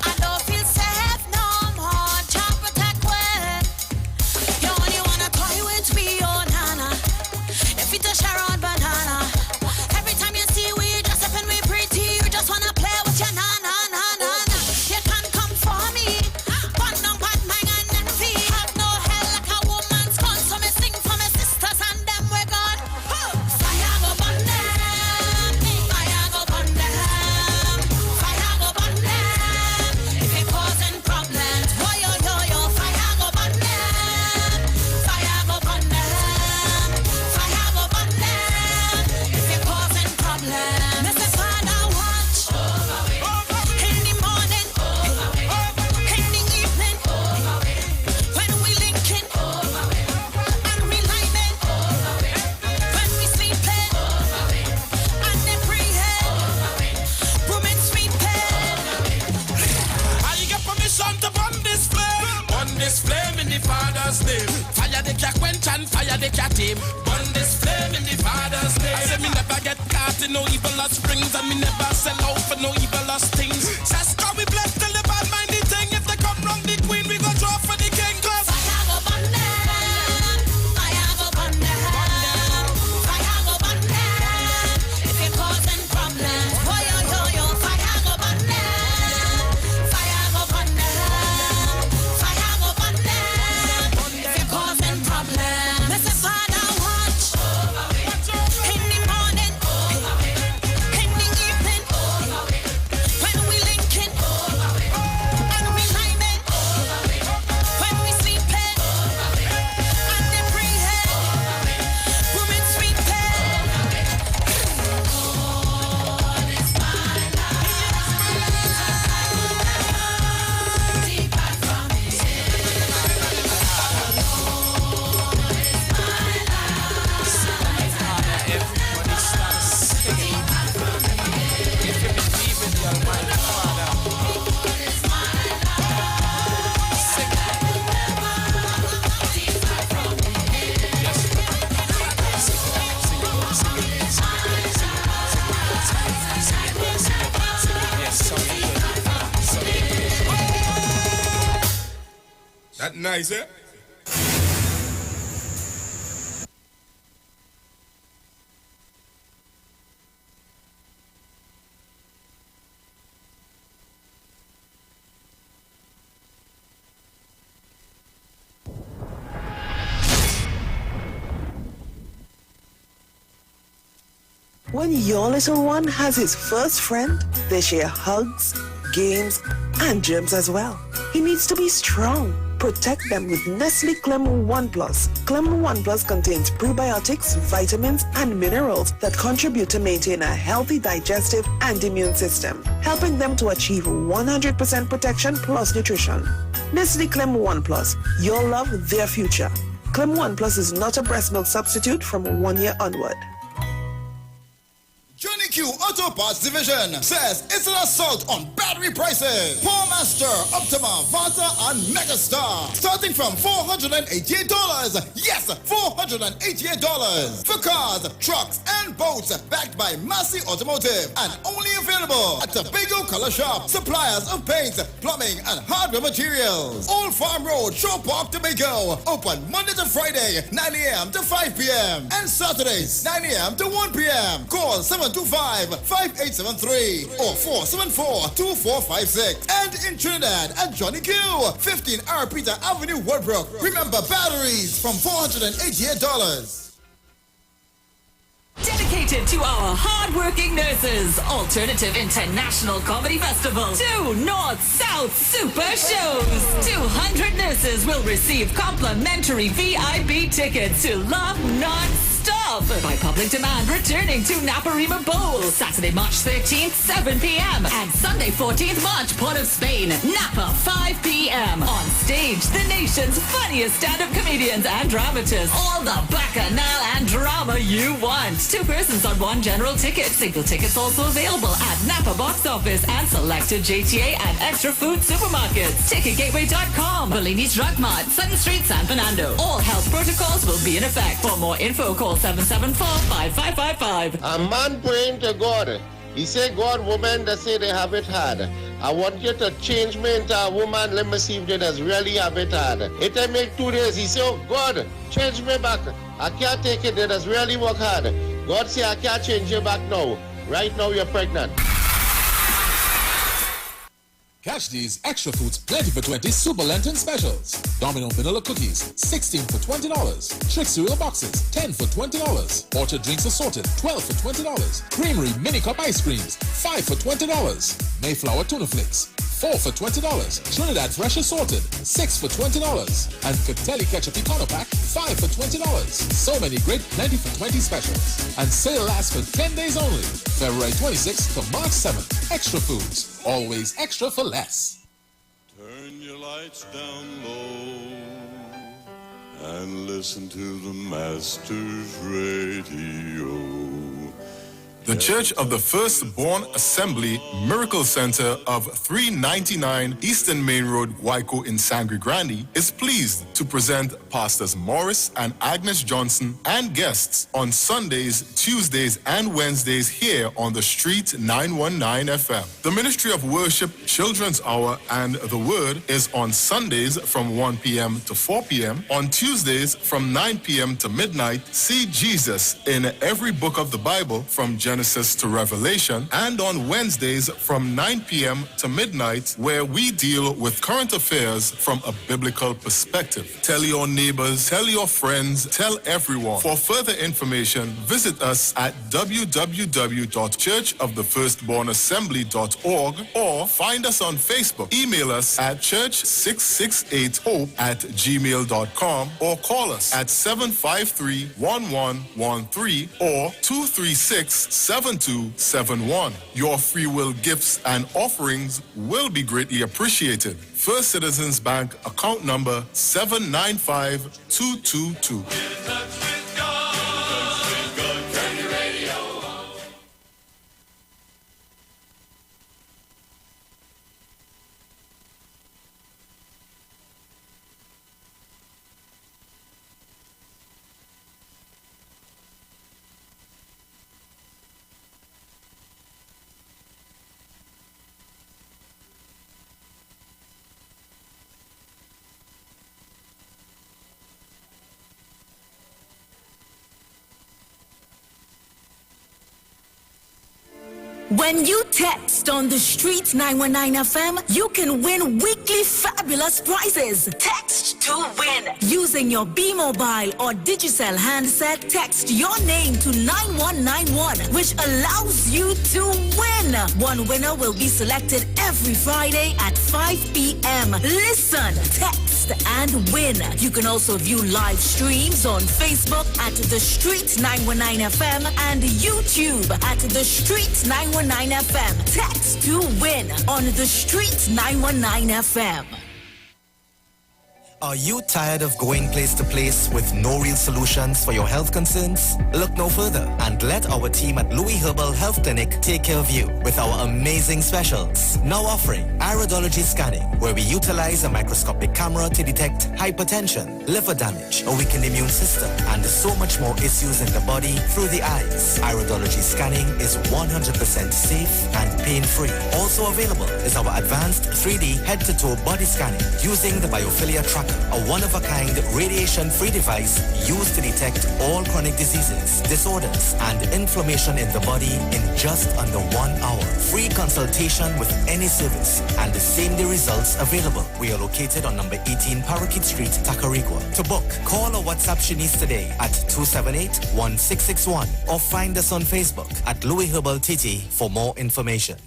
I don't feel safe no more. Child protect well. You only wanna toy with me, oh nana. If it's a Sharon banana. Every time you see we dress up and we pretty, you just wanna play with your nana, nana, nana. You can't come for me. One on bad mind and envy. Fire the cat quench and fire the cat team. Burn this flame in the Father's name. I said me never get caught in no evil springs, and me never sell out for no evil things. Says God we bless till the bad minded thing. If they come wrong the queen, we go draw for the king. Cause fire go burn them, fire go burn them, fire go burn them. If you're causing problems, oh yo yo yo, fire go burn them, fire go burn them, fire go burn them. If you're causing problems, Mr. Father watch in the morning, in the evening, when we That nice, eh? When your little one has his first friend, they share hugs, games, and germs as well. He needs to be strong. Protect them with Nestle Clem 1 Plus. Clem 1 Plus contains prebiotics, vitamins, and minerals that contribute to maintain a healthy digestive and immune system, helping them to achieve 100% protection plus nutrition. Nestle Clem 1 Plus. Your love, their future. Clem 1 Plus is not a breast milk substitute from 1 year onward. Johnny Q Auto Parts Division says it's an assault on battery prices. Paul Master, Optima, Vanta, and Megastar. Starting from $488. Yes, $488. For cars, trucks, and boats. Backed by Massey Automotive. And only available at Tobago Color Shop. Suppliers of paint, plumbing, and hardware materials. Old Farm Road, Shore Park, Tobago. Open Monday to Friday, 9 a.m. to 5 p.m. And Saturdays, 9 a.m. to 1 p.m. Call 725-5873 or 474-2456. And in Trinidad at Johnny Q, 15 R. Peter Avenue, Woodbrook. Remember, batteries from $488. Dedicated to our hard-working nurses, Alternative International Comedy Festival. 2 North-South Super Shows. 200 nurses will receive complimentary VIP tickets to laugh non-stop by public demand, returning to Naparima Bowl. Saturday, March 13th, 7 p.m. and Sunday, 14th March, Port of Spain, Napa, 5 p.m. On stage, the nation's funniest stand-up comedians and dramatists. All the bacchanal and drama you want. 2 persons on 1 general ticket. Single tickets also available at Napa Box Office and selected JTA and Extra Food supermarkets. TicketGateway.com, Bellini's Drug Mart, Sutton Street, San Fernando. All health protocols will be in effect. For more info, call 774-5555. A man praying to God. He said, God, woman, they say they have it hard. I want you to change me into a woman. Let me see if they does really have it hard. It may make 2 days. He said, oh, God, change me back. I can't take it. They does really work hard. God say, I can't change you back now. Right now, you're pregnant. Catch these extra foods plenty for 20 Super Lenten specials. Domino vanilla cookies, 16 for $20. Trick cereal boxes, 10 for $20. Orchard drinks assorted, 12 for $20. Creamery mini cup ice creams, 5 for $20. Mayflower tuna flakes, 4 for $20. Trinidad fresh assorted, 6 for $20. And Catelli ketchup econo pack, 5 for $20. So many great 90 for 20 specials. And sale lasts for 10 days only. February 26th to March 7th. Extra foods. Always extra for less. Turn your lights down low and listen to the Master's radio. The Church of the Firstborn Assembly Miracle Center of 399 Eastern Main Road, Waiko in Sangre Grande is pleased to present Pastors Morris and Agnes Johnson and guests on Sundays, Tuesdays, and Wednesdays here on the Street 919 FM. The Ministry of Worship, Children's Hour, and the Word is on Sundays from 1 p.m. to 4 p.m. On Tuesdays from 9 p.m. to midnight, see Jesus in every book of the Bible from Genesis to Revelation, and on Wednesdays from 9 p.m. to midnight, where we deal with current affairs from a biblical perspective. Tell your neighbors, tell your friends, tell everyone. For further information, visit us at www.churchofthefirstbornassembly.org or find us on Facebook. Email us at church668hope@gmail.com or call us at 753-1113 or 236-7271. Your free will gifts and offerings will be greatly appreciated. First Citizens Bank account number 795222. When you text on the street 919 FM, you can win weekly fabulous prizes. Text to win. Using your B-Mobile or Digicel handset, text your name to 9191, which allows you to win. One winner will be selected every Friday at 5 p.m. Listen, text, and win. You can also view live streams on Facebook at The Street 919 FM and YouTube at The Street 919 FM. Text to win on The Street 919 FM. Are you tired of going place to place with no real solutions for your health concerns? Look no further and let our team at Louis Herbal Health Clinic take care of you with our amazing specials. Now offering iridology scanning, where we utilize a microscopic camera to detect hypertension, liver damage, a weakened immune system, and so much more issues in the body through the eyes. Iridology scanning is 100% safe and pain-free. Also available is our advanced 3D head-to-toe body scanning using the biophilia tracker, a one-of-a-kind radiation-free device used to detect all chronic diseases, disorders, and inflammation in the body in just under 1 hour. Free consultation with any service and the same-day results available. We are located on number 18 Parakeet Street, Tacarigua. To book, call or WhatsApp Shanice today at 278-1661 or find us on Facebook at Louis Herbal TT for more information.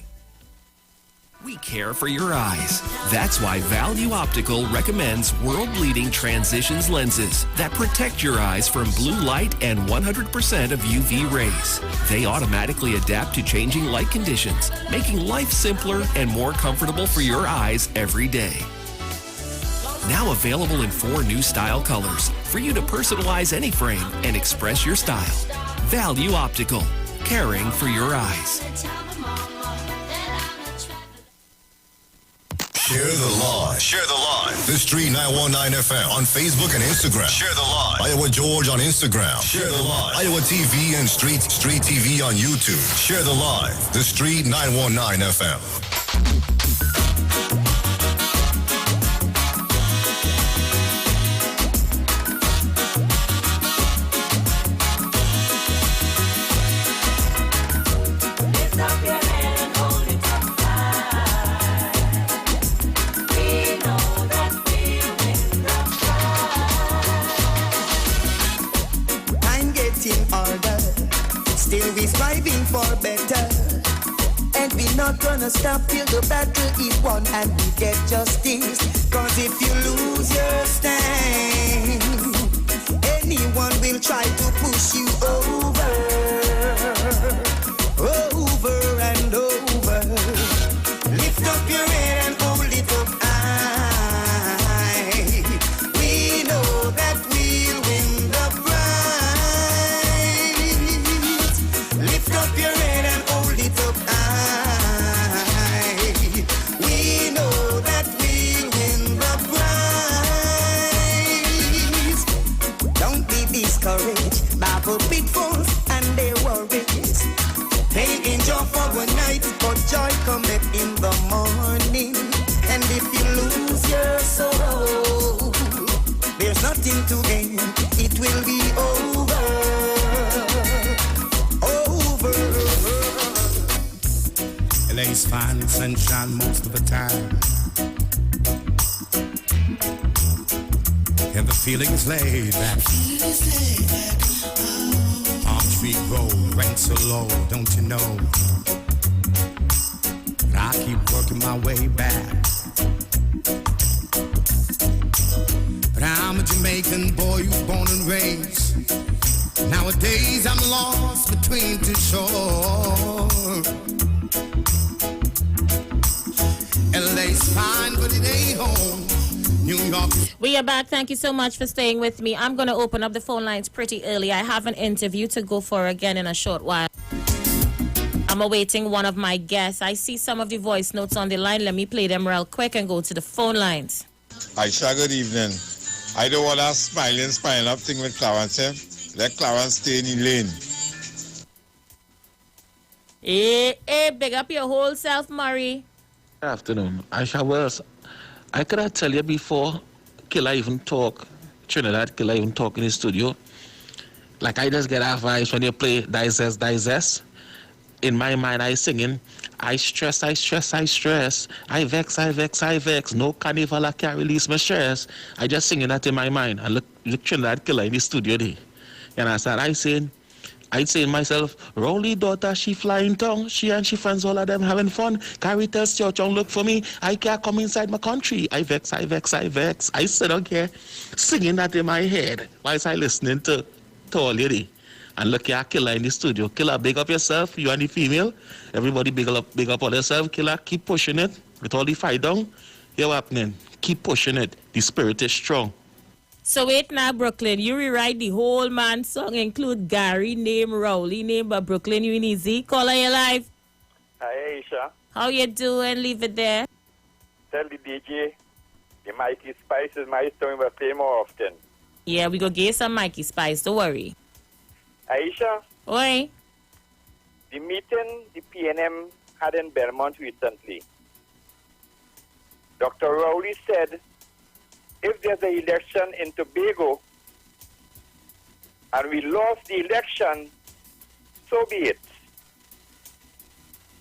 We care for your eyes. That's why Value Optical recommends world-leading transitions lenses that protect your eyes from blue light and 100% of UV rays. They automatically adapt to changing light conditions, making life simpler and more comfortable for your eyes every day. Now available in 4 new style colors for you to personalize any frame and express your style. Value Optical, caring for your eyes. Share the live. Share the live. The Street 919 FM on Facebook and Instagram. Share the live. Iowa George on Instagram. Share the live. Iowa TV and Street TV on YouTube. Share the live. The Street 919 FM. Striving for better, and we're not gonna stop till the battle is won and we get justice. Cause if you lose your stand, anyone will try to push you over and over. Lift up your head and hold it up high. We know that we'll win the pitfalls and their worries. Pain endure for one night, but joy cometh in the morning. And if you lose your soul, there's nothing to gain. It will be over. LA's fine sunshine most of the time, and the feeling is laid back. Street road, rent so low, don't you know? I keep working my way back. But I'm a Jamaican boy who's born and raised. Nowadays I'm lost between two shores. LA's fine, but it ain't home. New York. We are back. Thank you so much for staying with me. I'm going to open up the phone lines pretty early. I have an interview to go for again in a short while. I'm awaiting one of my guests. I see some of the voice notes on the line. Let me play them real quick and go to the phone lines. Isha, good evening. I don't want that smiling up thing with Clarence. Let Clarence stay in the lane. Hey, big up your whole self, Murray. Good afternoon. Isha Wells. I could have tell you before Killer even talk, Trinidad Killer even talk in the studio. Like I just get advice when you play Digest. in my mind, I singing, I stress, I stress, I stress. I vex, I vex, I vex. No carnival, I can't release my stress. I just singing that in my mind. And look Trinidad Killer in the studio there. And I said, I saying myself, Rowley daughter, she flying tongue. She and she friends, all of them having fun. Carrie tells church, look for me. I can't come inside my country. I vex, I vex, I vex. I sit on here singing that in my head whilst I listening to all lady. And look here, Killer in the studio. Killer, big up yourself, you and the female. Everybody big up on yourself. Killer, keep pushing it. With all the fight down, here what happening. Keep pushing it. The spirit is strong. So wait now, Brooklyn, you rewrite the whole man song, include Gary name, Rowley name, but Brooklyn, you in easy. Caller, you live. Hi, Aisha. How you doing? Leave it there. Tell the DJ, the Mikey Spice is my story, but play more often. Yeah, we go get some Mikey Spice, don't worry. Aisha. Oi. The meeting the PNM had in Belmont recently. Dr. Rowley said, if there's an election in Tobago and we lost the election, so be it.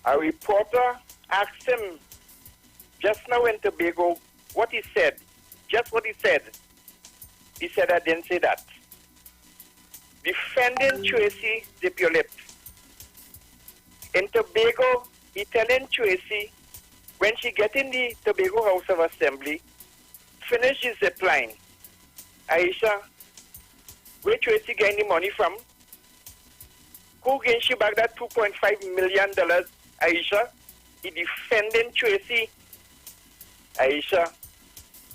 A reporter asked him just now in Tobago what he said, just what he said. He said, I didn't say that. Defending Tracy Zipulip. In Tobago, he telling Tracy, when she get in the Tobago House of Assembly, finish his zip line. Aisha, where Tracy getting the money from? Who gave she back that $2.5 million, Aisha? He defending Tracy. Aisha,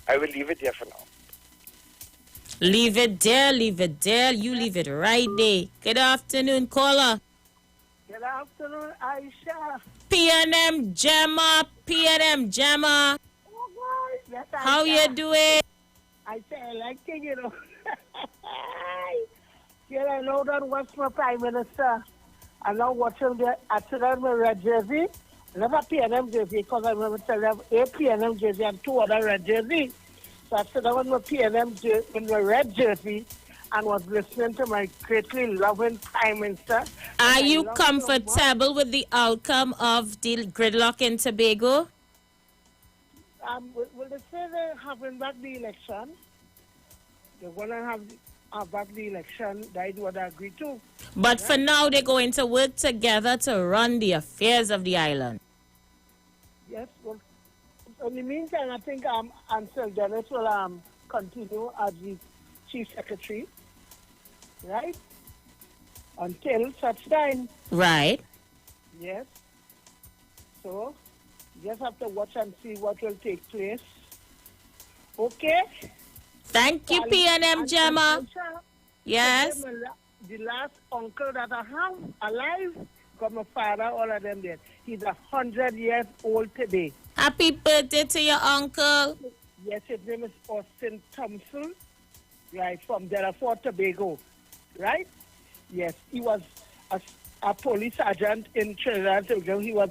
I will leave it there for now. Leave it there, leave it there. You leave it right there. Good afternoon, caller. Good afternoon, Aisha. PNM Gemma, PNM Gemma. Oh, yes, how you doing? I say I like it, you know. Yeah, I know that what's my Prime Minister. I now watching the accident with red jersey. Never PNM jersey because I remember telling them a PNM jersey and two other red jersey. So I said I was my PNM jersey in the red jersey and was listening to my greatly loving Prime Minister. Are you comfortable with the outcome of the gridlock in Tobago? Will they say they're having back the election? They're going to have back the election. That is what I agree to. But for now, they're going to work together to run the affairs of the island. Yes, well, in the meantime, I think Ansel Dennis will continue as the Chief Secretary, right? Until such time. Right. Yes. So, you just have to watch and see what will take place. Okay? Thank you, PNM Gemma. Yes. The last uncle that I have alive, got my father, all of them there. He's 100 years old today. Happy birthday to your uncle. Yes, his name is Austin Thompson, right, from Delafort, Tobago, right? Yes, he was a police sergeant in Trinidad and Tobago. He was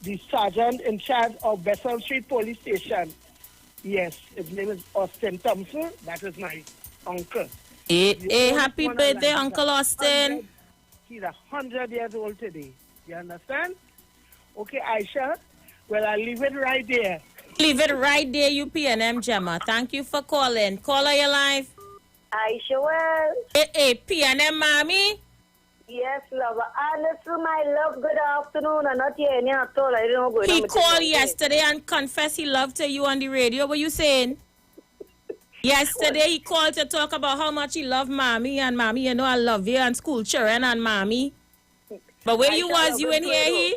the sergeant in charge of Bessel Street Police Station. Yes, his name is Austin Thompson. That is my uncle. Hey, happy birthday, Uncle Austin. He's 100 years old today. You understand? Okay, Aisha. Well, I'll leave it right there. Leave it right there, you PNM Gemma. Thank you for calling. Caller, your live. Isha Wells. Hey, PNM Mommy. Yes, love. Honestly, my love, good afternoon. I'm not hearing you at all. I don't know. He called yesterday and confessed he loved you on the radio. What you saying? Yesterday he called to talk about how much he loved Mommy and Mommy, you know I love you and school children and Mommy. But where you was, you in here, he?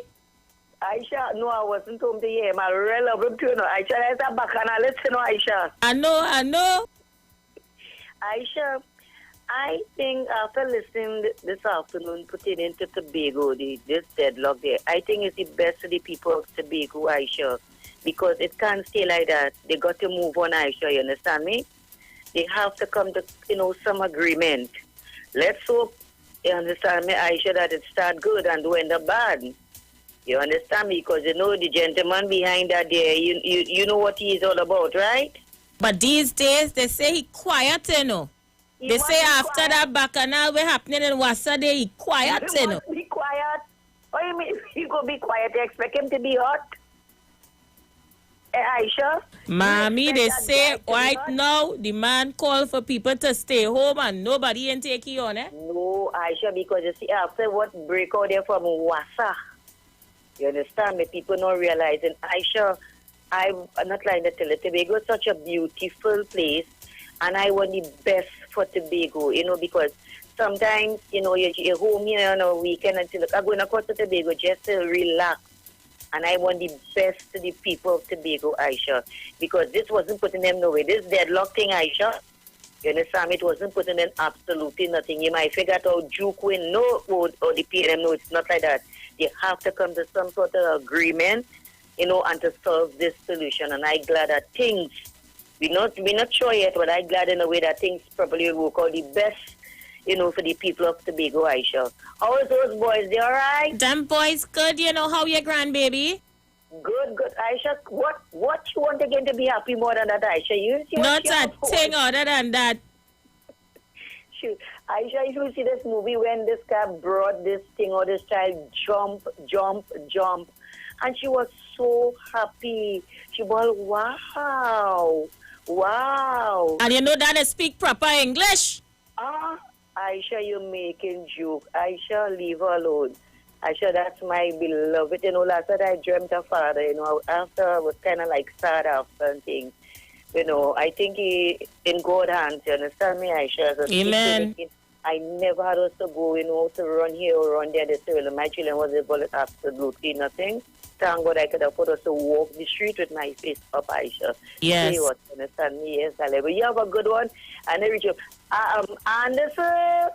Aisha, no, I wasn't home to hear him. I really love him too. Aisha, let's back and I'll listen, Aisha. I know. Aisha, I think after listening this afternoon, putting into Tobago, this deadlock there, I think it's the best for the people of Tobago, Aisha, because it can't stay like that. They got to move on, Aisha, you understand me? They have to come to, some agreement. Let's hope, you understand me, Aisha, that it start good and do end up bad. You understand me? Because the gentleman behind that there, you know what he is all about, right? But these days, they say he quiet, you know. They say after that bacchanal we happening in Wassa, he quiet, you know. Be quiet. What do you mean he go be quiet? You expect him to be hot? Aisha? Mommy, they say right now the man call for people to stay home and nobody ain't take you on, eh? No, Aisha, because you see, after what break out there from Wassa, you understand me? People not realizing. Aisha, I'm not lying to tell you, Tobago is such a beautiful place, and I want the best for Tobago, because sometimes, you're home here on a weekend until I'm going across to Tobago just to relax. And I want the best to the people of Tobago, Aisha, because this wasn't putting them nowhere. This deadlock thing, Aisha, you understand? It wasn't putting them absolutely nothing. You might figure out Duke win, no, or the PNM, no, it's not like that. They have to come to some sort of agreement, and to solve this solution. And I'm glad that things, we're not sure yet, but I'm glad in a way that things probably will work out the best, for the people of Tobago, Aisha. How is those boys? They all right? Them boys good, how your grandbaby? Good. Aisha, what you want again to be happy more than that, Aisha? You see Not a thing other than that. Shoot. Aisha, if you see this movie when this guy brought this thing or this child jump, and she was so happy. She was, wow. And you know that they speak proper English? Aisha, you're making joke. Aisha, leave her alone. Aisha, that's my beloved. Last night I dreamt of father, after I was kind of like sad after and things. I think he in God's hands, you understand me, Aisha? So Amen. I never had us to go, to run here or run there. My children was able to absolutely nothing. Thank God I could afford us to walk the street with my face up, Aisha. Yes. You understand me? Yes, but you have a good one. And every job. Anderson,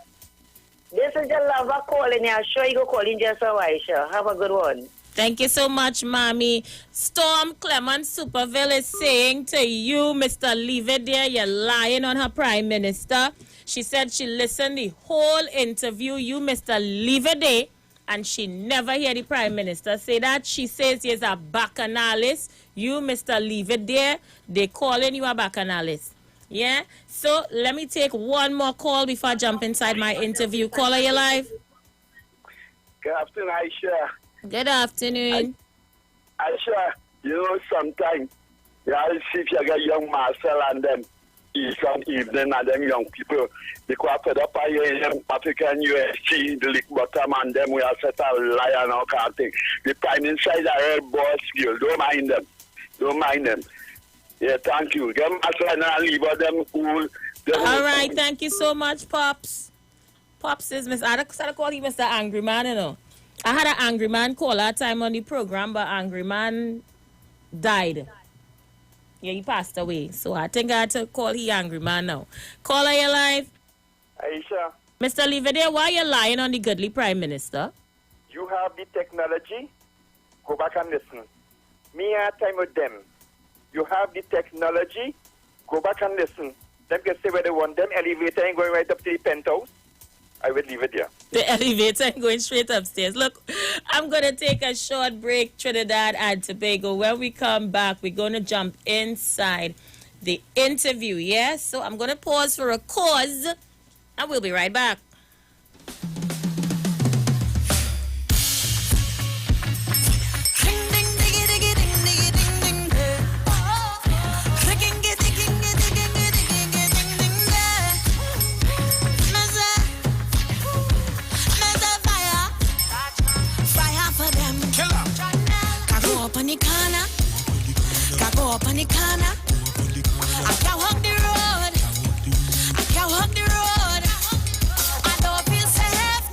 this is your lover calling you. I'm sure you go calling just a Aisha. Have a good one. Thank you so much, Mommy. Storm Clement Superville is saying to you, Mr. Leave It There, you're lying on her Prime Minister. She said she listened the whole interview, you, Mr. Leave It There, and she never hear the Prime Minister say that. She says he's a bacchanalist. You, Mr. Leave It There, they calling you a bacchanalist. Yeah? So let me take one more call before I jump inside my interview. Caller, you live? Good afternoon, Aisha. Good afternoon. Aisha, sometimes you have to see if you get young Marcel and them Eastern evening and them young people. Because put up in them African USG, the lick bottom and them we are set a lion or kind of thing. The prime inside a real boss skill. Don't mind them. Yeah, thank you. Get Marcel and leave them cool. All right, thank you so much, Pops. Pops is Mr. I call him Mr. Angry Man, I had an angry man call that time on the program, but angry man died. Yeah, he passed away. So I think I had to call he angry man now. Caller, you live? Aisha. Mr. Livede, why you lying on the godly Prime Minister? You have the technology. Go back and listen. Me have time with them. You have the technology. Go back and listen. Them can say where they want them. Elevator ain't going right up to the penthouse. I would leave it there. The elevator and going straight upstairs. Look, I'm going to take a short break, Trinidad and Tobago. When we come back, we're going to jump inside the interview, yes? So I'm going to pause for a cause, and we'll be right back. Up on the corner, I can't walk the road. I don't feel safe.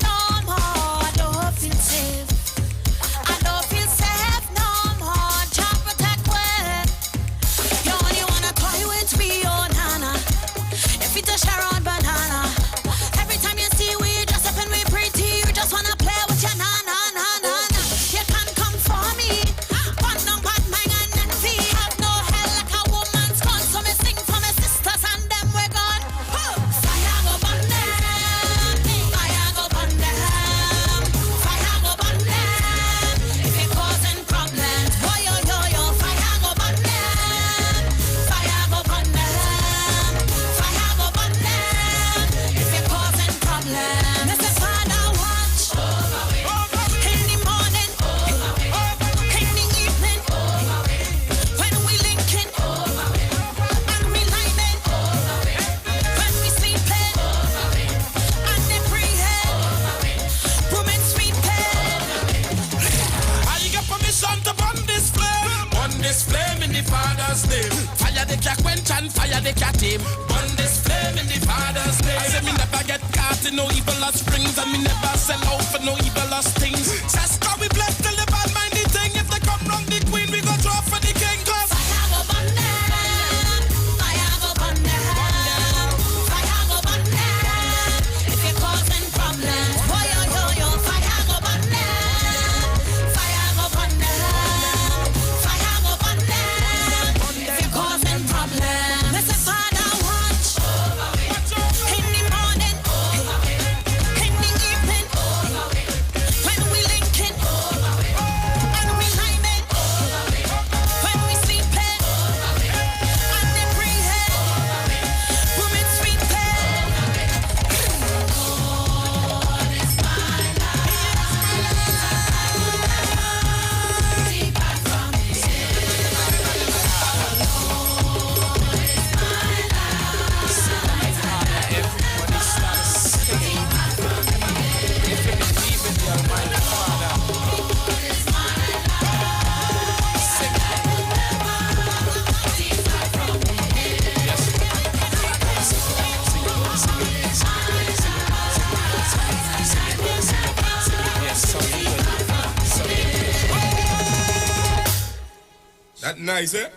quench and fire the cat him. Burn this flame in the Father's name. I say me never get caught in no evil springs, and me never sell out for no evil things. Just how we bless till the bad mind the thing. If they come wrong the queen, we go draw for the king. Cause fire go burn them, fire go burn them, fire go burn them. If you're causing problems, boy, yo, fire go burn them, fire go burn them, fire go burn them. If you're causing problems, let's say Father watch in the morning, in the evening, when we linking and we liming, when we sleeping and they breathing, women sweeping. Lord is my life, deeper from His everybody starts singing. If you believe in the Almighty Father, sing. Yes, so that nice, eh?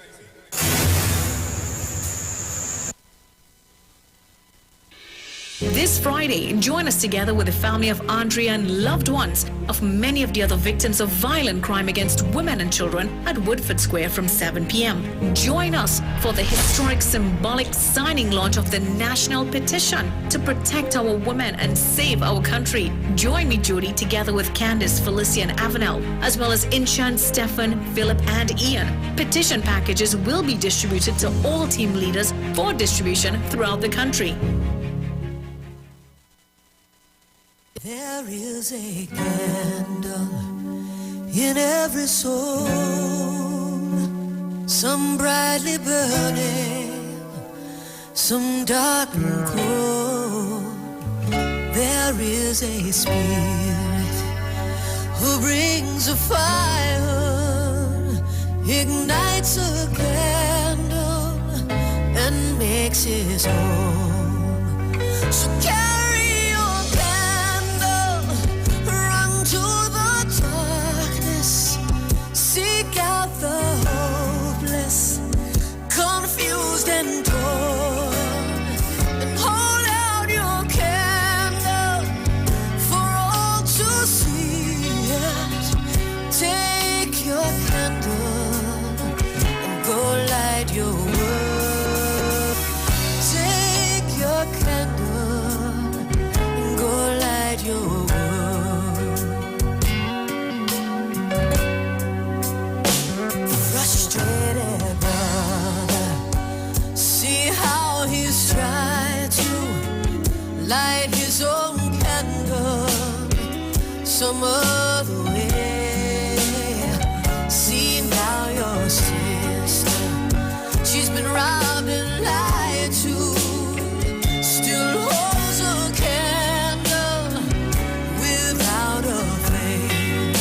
This Friday, join us together with the family of Andrea and loved ones of many of the other victims of violent crime against women and children at Woodford Square from 7 p.m. Join us for the historic symbolic signing launch of the national petition to protect our women and save our country. Join me, Judy, together with Candice, Felicia, and Avenel, as well as Inshan, Stefan, Philip, and Ian. Petition packages will be distributed to all team leaders for distribution throughout the country. There is a candle in every soul, some brightly burning, some dark and cold. There is a spirit who brings a fire, ignites a candle, and makes his home. So carry your candle, run to the darkness, seek out the hopeless, confused and torn, and hold out your candle for all to see it. Take your candle and go light your world. Take your candle and go light your world. Frustrated brother, see how he's tried to light his own candle some other way. See now your sister, she's been robbed and lied to, still holds a candle without a flame.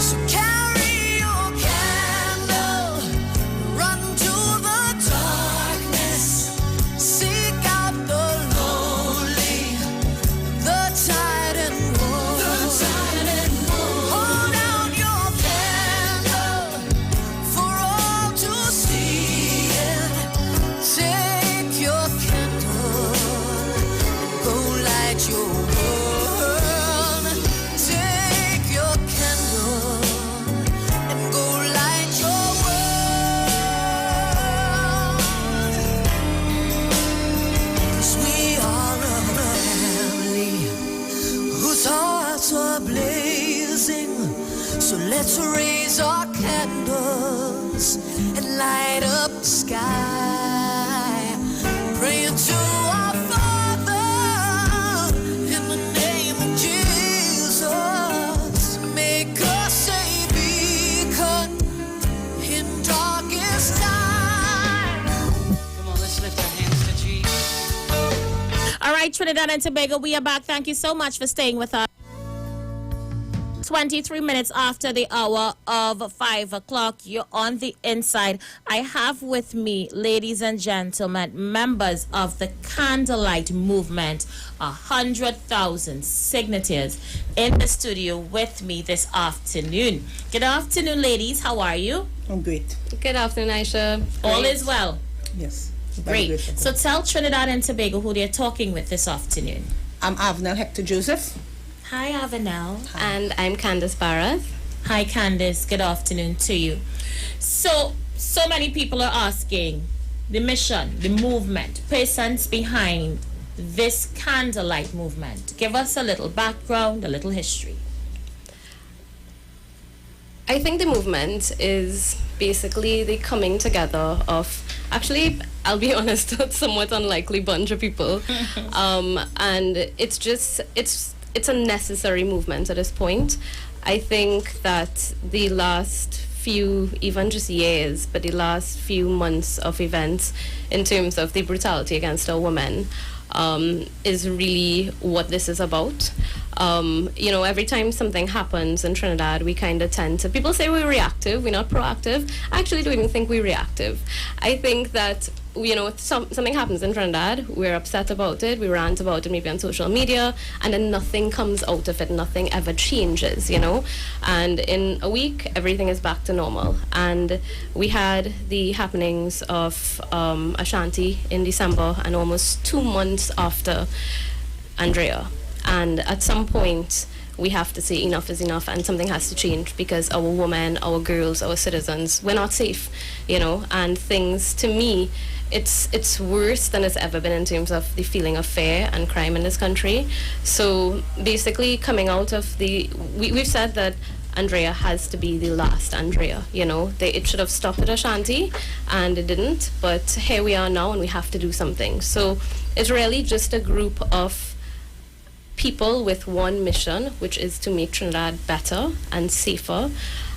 So carry your candle, run to the darkness, seek out the lonely, the tired and worn. Hold out your candle for all to see it. Take your candle, go light your world. Take your candle and go light your world. 'Cause we are a family whose hearts are blazing. So let's raise our candles and light up the sky. Praying to our Father in the name of Jesus. Make us a beacon in darkest time. Come on, let's lift our hands to Jesus. All right, Trinidad and Tobago, we are back. Thank you so much for staying with us. 23 minutes after the hour of 5 o'clock. You're on the inside. I have with me, ladies and gentlemen, members of the Candlelight Movement, 100,000 signatures in the studio with me this afternoon. Good afternoon, ladies. How are you? I'm great. Good afternoon, Aisha. All is well? Yes. Great. So tell Trinidad and Tobago who they're talking with this afternoon. I'm Avenel Hector Joseph. Hi, Avenel. And I'm Candace Barras. Hi, Candace. Good afternoon to you. So many people are asking the mission, the movement, persons behind this Candlelight Movement. Give us a little background, a little history. I think the movement is basically the coming together of, actually, I'll be honest, a somewhat unlikely bunch of people. And it's a necessary movement at this point. I think that the last few, even just years, but the last few months of events in terms of the brutality against our women is really what this is about. Every time something happens in Trinidad, we kind of tend to, people say we're reactive, we're not proactive. I actually don't even think we're reactive. I think that, something happens in Trinidad, we're upset about it, we rant about it maybe on social media, and then nothing comes out of it, nothing ever changes, And in a week, everything is back to normal. And we had the happenings of Ashanti in December, and almost 2 months after Andrea. And at some point, we have to say enough is enough, and something has to change, because our women, our girls, our citizens, we're not safe, and things, to me, it's worse than it's ever been in terms of the feeling of fear and crime in this country. So basically, coming out of we've said that Andrea has to be the last Andrea, it should have stopped at Ashanti, and it didn't, but here we are now, and we have to do something. So it's really just a group of people with one mission, which is to make Trinidad better and safer,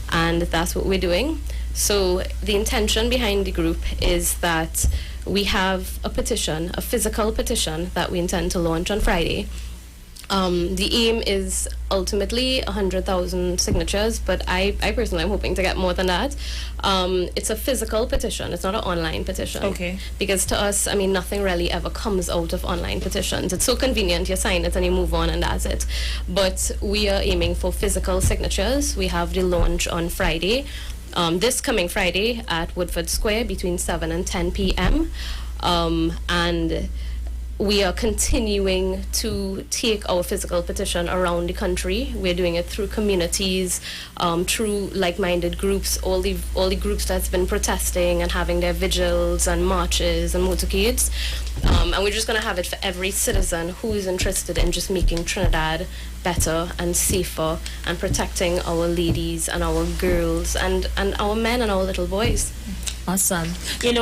and that's what we're doing. So the intention behind the group is that we have a petition, a physical petition, that we intend to launch on Friday. The aim is ultimately 100,000 signatures, but I personally am hoping to get more than that. It's a physical petition. It's not an online petition. Okay. Because to us, nothing really ever comes out of online petitions. It's so convenient. You sign it and you move on, and that's it. But we are aiming for physical signatures. We have the launch on Friday, this coming Friday at Woodford Square between 7 and 10 p.m. And we are continuing to take our physical petition around the country. We're doing it through communities, through like-minded groups, all the groups that's been protesting and having their vigils and marches and motorcades. And we're just going to have it for every citizen who is interested in just making Trinidad better and safer and protecting our ladies and our girls and our men and our little boys. Awesome.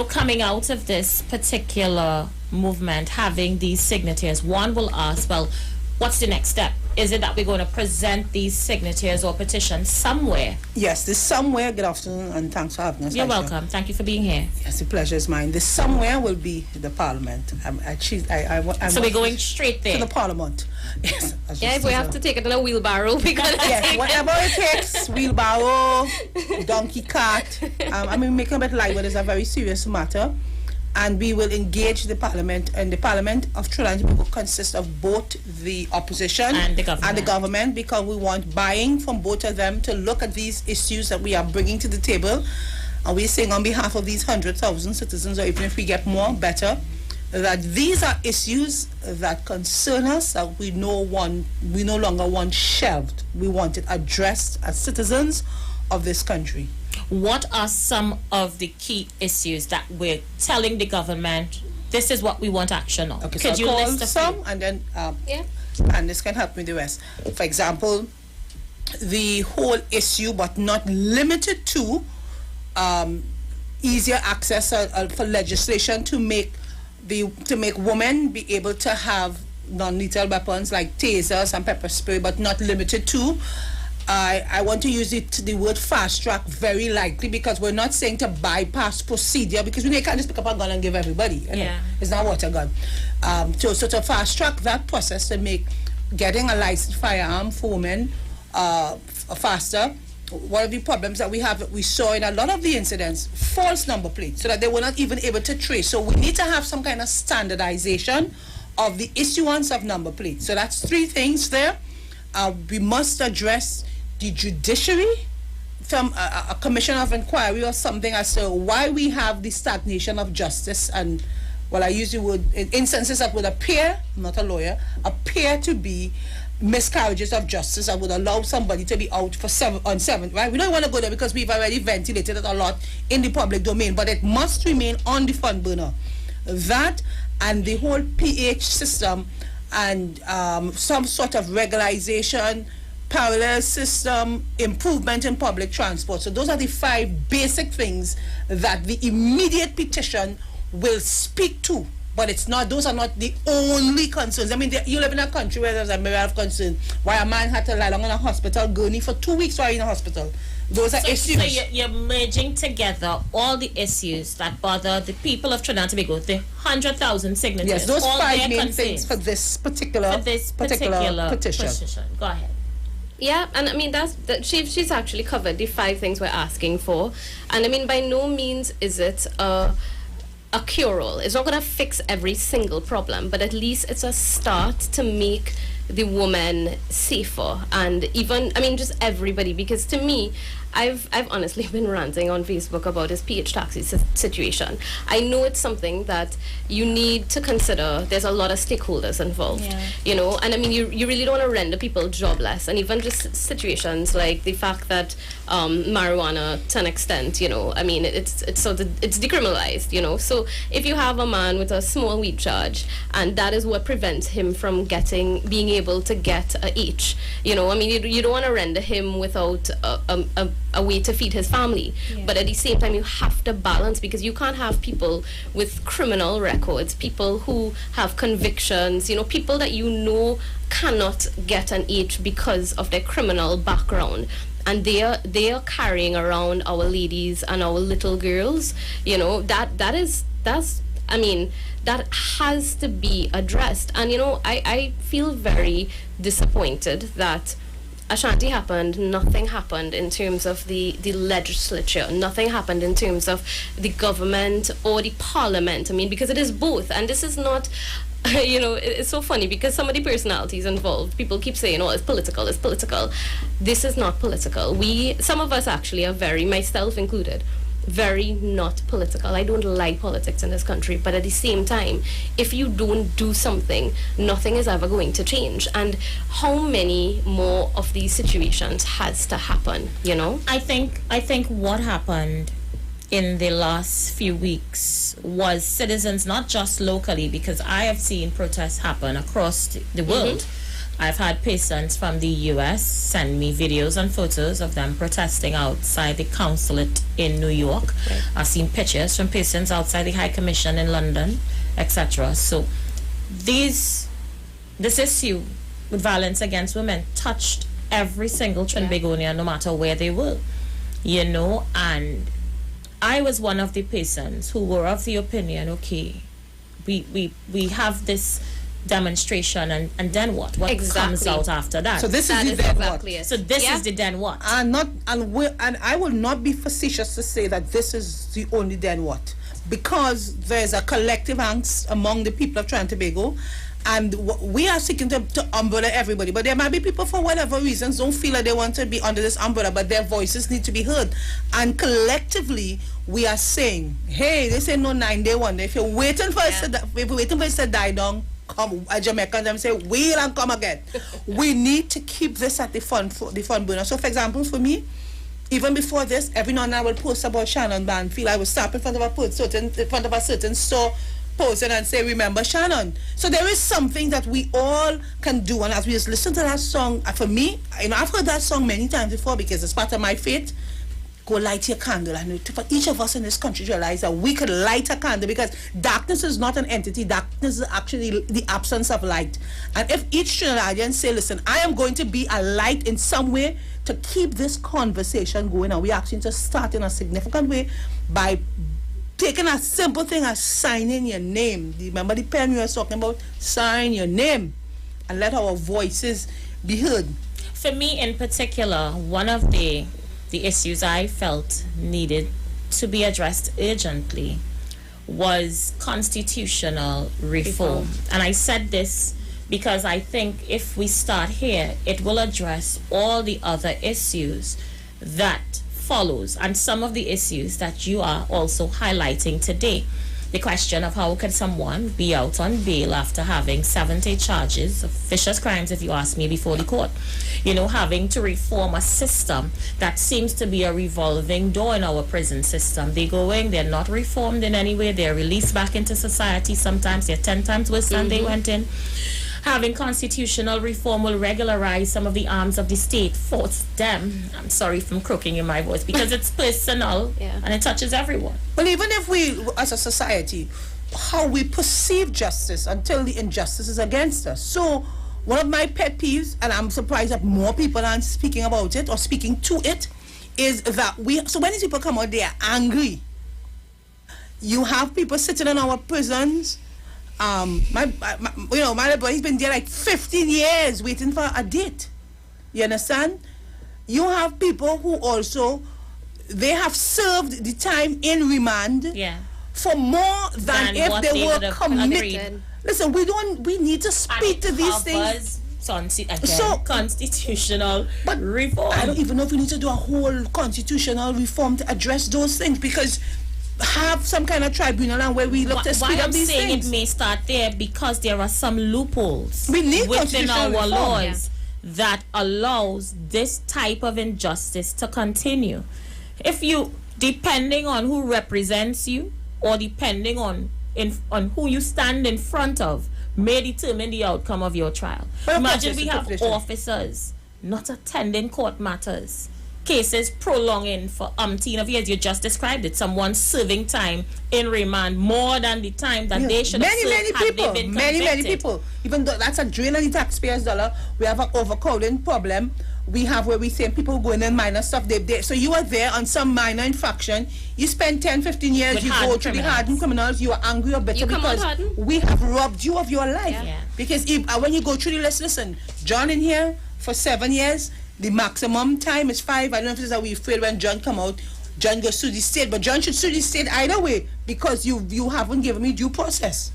Coming out of this particular movement, having these signatures, one will ask, well, what's the next step? Is it that we're going to present these signatures or petitions somewhere? Yes, this somewhere. Good afternoon, and thanks for having us. You're welcome. Thank you for being here. Yes, the pleasure is mine. This somewhere will be the Parliament. So we're going straight there? To the Parliament. Yes. Yeah, if we have to take it in a wheelbarrow, we're going to yes, whatever it takes, wheelbarrow, donkey cart. Making a bit light, but it's a very serious matter. And we will engage the Parliament, and the Parliament of Trinidad will consist of both the opposition and the government, because we want buying from both of them to look at these issues that we are bringing to the table. And we're saying on behalf of these 100,000 citizens, or even if we get more, better, that these are issues that concern us, that we no longer want shelved. We want it addressed as citizens of this country. What are some of the key issues that we're telling the government, this is what we want action on? Okay, Could so you I'll list call a some, few? and then yeah, and this can help me the rest. For example, the whole issue, but not limited to, easier access for legislation to make women be able to have non-lethal weapons like tasers and pepper spray, but not limited to. I want to use the word fast track very lightly, because we're not saying to bypass procedure, because we can't just pick up a gun and give everybody. Yeah. It's not water gun. To fast track that process to make getting a licensed firearm for women faster. One of the problems that we saw in a lot of the incidents, false number plates, so that they were not even able to trace. So we need to have some kind of standardization of the issuance of number plates. So that's 3 things there. We must address the judiciary from a commission of inquiry or something as to why we have the stagnation of justice. And well, I use the word in instances that would appear, I'm not a lawyer, appear to be miscarriages of justice that would allow somebody to be out for 7 on 7, right? We don't want to go there because we've already ventilated it a lot in the public domain, but it must remain on the front burner. That and the whole PH system and some sort of regularization, parallel system, improvement in public transport. So those are the 5 basic things that the immediate petition will speak to. But it's not; those are not the only concerns. I mean, you live in a country where there's a myriad of concerns. Why a man had to lie long on a hospital gurney for 2 weeks while in a hospital. Those are issues. So you're merging together all the issues that bother the people of Trinidad and Tobago, the 100,000 signatures. Yes, those all 5 their main concerns things for this particular petition. Go ahead. Yeah, and I mean she's actually covered the 5 things we're asking for, and I mean by no means is it a cure-all. It's not going to fix every single problem, but at least it's a start to make the woman safer, and even, I mean, just everybody, because to me, I've honestly been ranting on Facebook about this PH taxi situation. I know it's something that you need to consider. There's a lot of stakeholders involved, you know, and I mean, you really don't want to render people jobless, and even just situations like the fact that marijuana, to an extent, you know, I mean, it's decriminalized, you know. So if you have a man with a small weed charge, and that is what prevents him from being able to get a H, you know, I mean, you don't want to render him without a way to feed his family. But at the same time, you have to balance, because you can't have people with criminal records, people who have convictions, you know, people that you know cannot get an H because of their criminal background. And they are carrying around our ladies and our little girls, you know, that's I mean, that has to be addressed. And you know, I feel very disappointed that Ashanti happened, nothing happened in terms of the legislature, nothing happened in terms of the government or the parliament. I mean, because it is both, and this is not, you know, it's so funny because some of the personalities involved, people keep saying, oh, it's political, it's political. This is not political. Some of us actually are very, myself included, very not political. I don't like politics in this country, but at the same time, if you don't do something, nothing is ever going to change. And how many more of these situations has to happen, you know? I think what happened in the last few weeks was citizens, not just locally, because I have seen protests happen across the world. I've had patients from the US send me videos and photos of them protesting outside the consulate in New York. I've seen pictures from patients outside the High Commission in London, etc. So this issue with violence against women touched every single Trinbagonian, no matter where they were, you know. And I was one of the patients who were of the opinion, okay, we have this demonstration, and then what comes out after that? So this is the then what. So this is the then what. And I will not be facetious to say that this is the only then what, because there's a collective angst among the people of Trinidad and Tobago, and we are seeking to umbrella everybody, but there might be people for whatever reasons don't feel like they want to be under this umbrella, but their voices need to be heard, and collectively we are saying, hey, this ain't no 9-day wonder. If you're waiting for it to die down, come, Jamaicans them say, wait and come again. We need to keep this at the front burner. So for example, for me, even before this, every now and then I will post about Shannon Banfield. I will stop in front of a certain store posting and say, remember Shannon. So there is something that we all can do, and as we just listen to that song, for me, you know, I've heard that song many times before because it's part of my faith. Go light your candle, and for each of us in this country to realize that we could light a candle, because darkness is not an entity. Darkness is actually the absence of light. And if each Trinidadian say, listen, I am going to be a light in some way to keep this conversation going, and we actually need to start in a significant way by taking a simple thing as signing your name. Remember the pen we were talking about? Sign your name and let our voices be heard. For me in particular, one of the issues I felt needed to be addressed urgently was constitutional reform. And I said this because I think if we start here, it will address all the other issues that follows and some of the issues that you are also highlighting today. The question of how could someone be out on bail after having 70 charges of vicious crimes, if you ask me, before the court. You know, having to reform a system that seems to be a revolving door in our prison system. They go in, they're not reformed in any way, they're released back into society. Sometimes they're 10 times worse than they went in. Having constitutional reform will regularize some of the arms of the state, force them, I'm sorry from croaking in my voice, because it's personal and it touches everyone. Well, even if we, as a society, how we perceive justice until the injustice is against us. So, one of my pet peeves, and I'm surprised that more people aren't speaking about it or speaking to it, is that so when these people come out, they are angry. You have people sitting in our prisons. My little boy, he's been there like 15 years waiting for a date. You understand? You have people who also, they have served the time in remand for more than if they were committed. Listen, we need to speak to these things. Constitutional reform. I don't even know if we need to do a whole constitutional reform to address those things, because have some kind of tribunal and where we look to speed up these things. Why I'm saying it may start there because there are some loopholes within our laws that allows this type of injustice to continue. If you, depending on who represents you or depending on who you stand in front of, may determine the outcome of your trial. Imagine we have officers not attending court matters. Cases prolonging for umpteen of years. You just described it. Someone serving time in remand more than the time that they should have served had they been convicted. Many people. Even though that's a drain on the taxpayers' dollar, we have an overcrowding problem. We have where we say people going in minor stuff. So you are there on some minor infraction. You spend 10, 15 years, with you go through the hardened criminals, you are angry or bitter because we have robbed you of your life. Because when you go through the list, listen, John in here for 7 years, the maximum time is 5. I don't know if this is how we feel when John come out. John goes to the state, but John should sue the state either way because you haven't given me due process.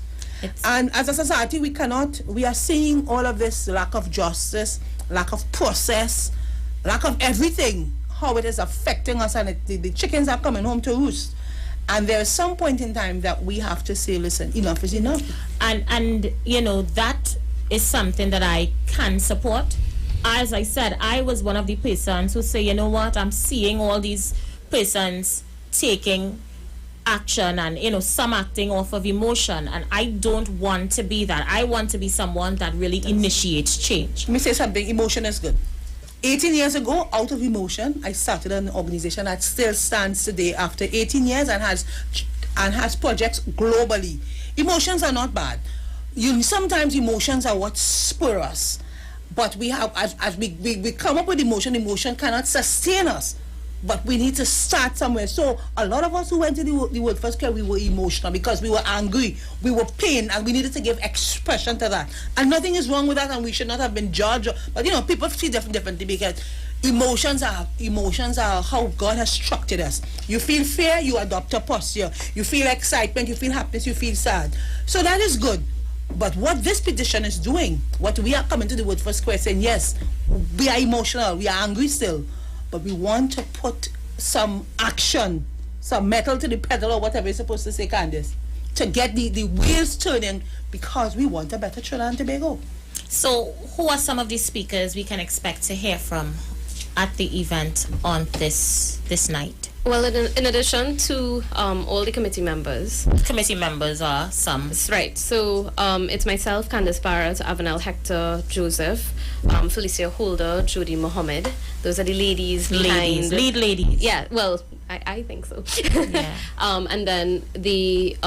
And as a society, we are seeing all of this lack of justice, lack of process, lack of everything, how it is affecting us, and the chickens are coming home to roost. And there is some point in time that we have to say, listen, enough is enough. And you know, that is something that I can support. As I said, I was one of the persons who say, you know what, I'm seeing all these persons taking action and, you know, some acting off of emotion, and I don't want to be that. I want to be someone that really initiates change. Let me say something, emotion is good. 18 years ago, out of emotion, I started an organization that still stands today after 18 years and has projects globally. Emotions are not bad. Sometimes emotions are what spur us. But we have, as we come up with emotion cannot sustain us. But we need to start somewhere. So a lot of us who went to the World First Care, we were emotional because we were angry, we were pained, and we needed to give expression to that. And nothing is wrong with that, and we should not have been judged. But you know, people see differently because emotions are how God has structured us. You feel fear, you adopt a posture. You feel excitement, you feel happiness, you feel sad. So that is good. But what this petition is doing, what we are coming to the World First Square saying, yes, we are emotional, we are angry still, but we want to put some action, some metal to the pedal or whatever you're supposed to say, Candice, to get the wheels turning because we want a better Trinidad and Tobago. So who are some of these speakers we can expect to hear from at the event on this night? Well, in addition to all the committee members. Committee members are some. Right. So it's myself, Candice Barrett, Avanel Hector Joseph, Felicia Holder, Judy Mohammed. Those are the ladies behind. Lead ladies. Yeah, well, I think so. Yeah. And then we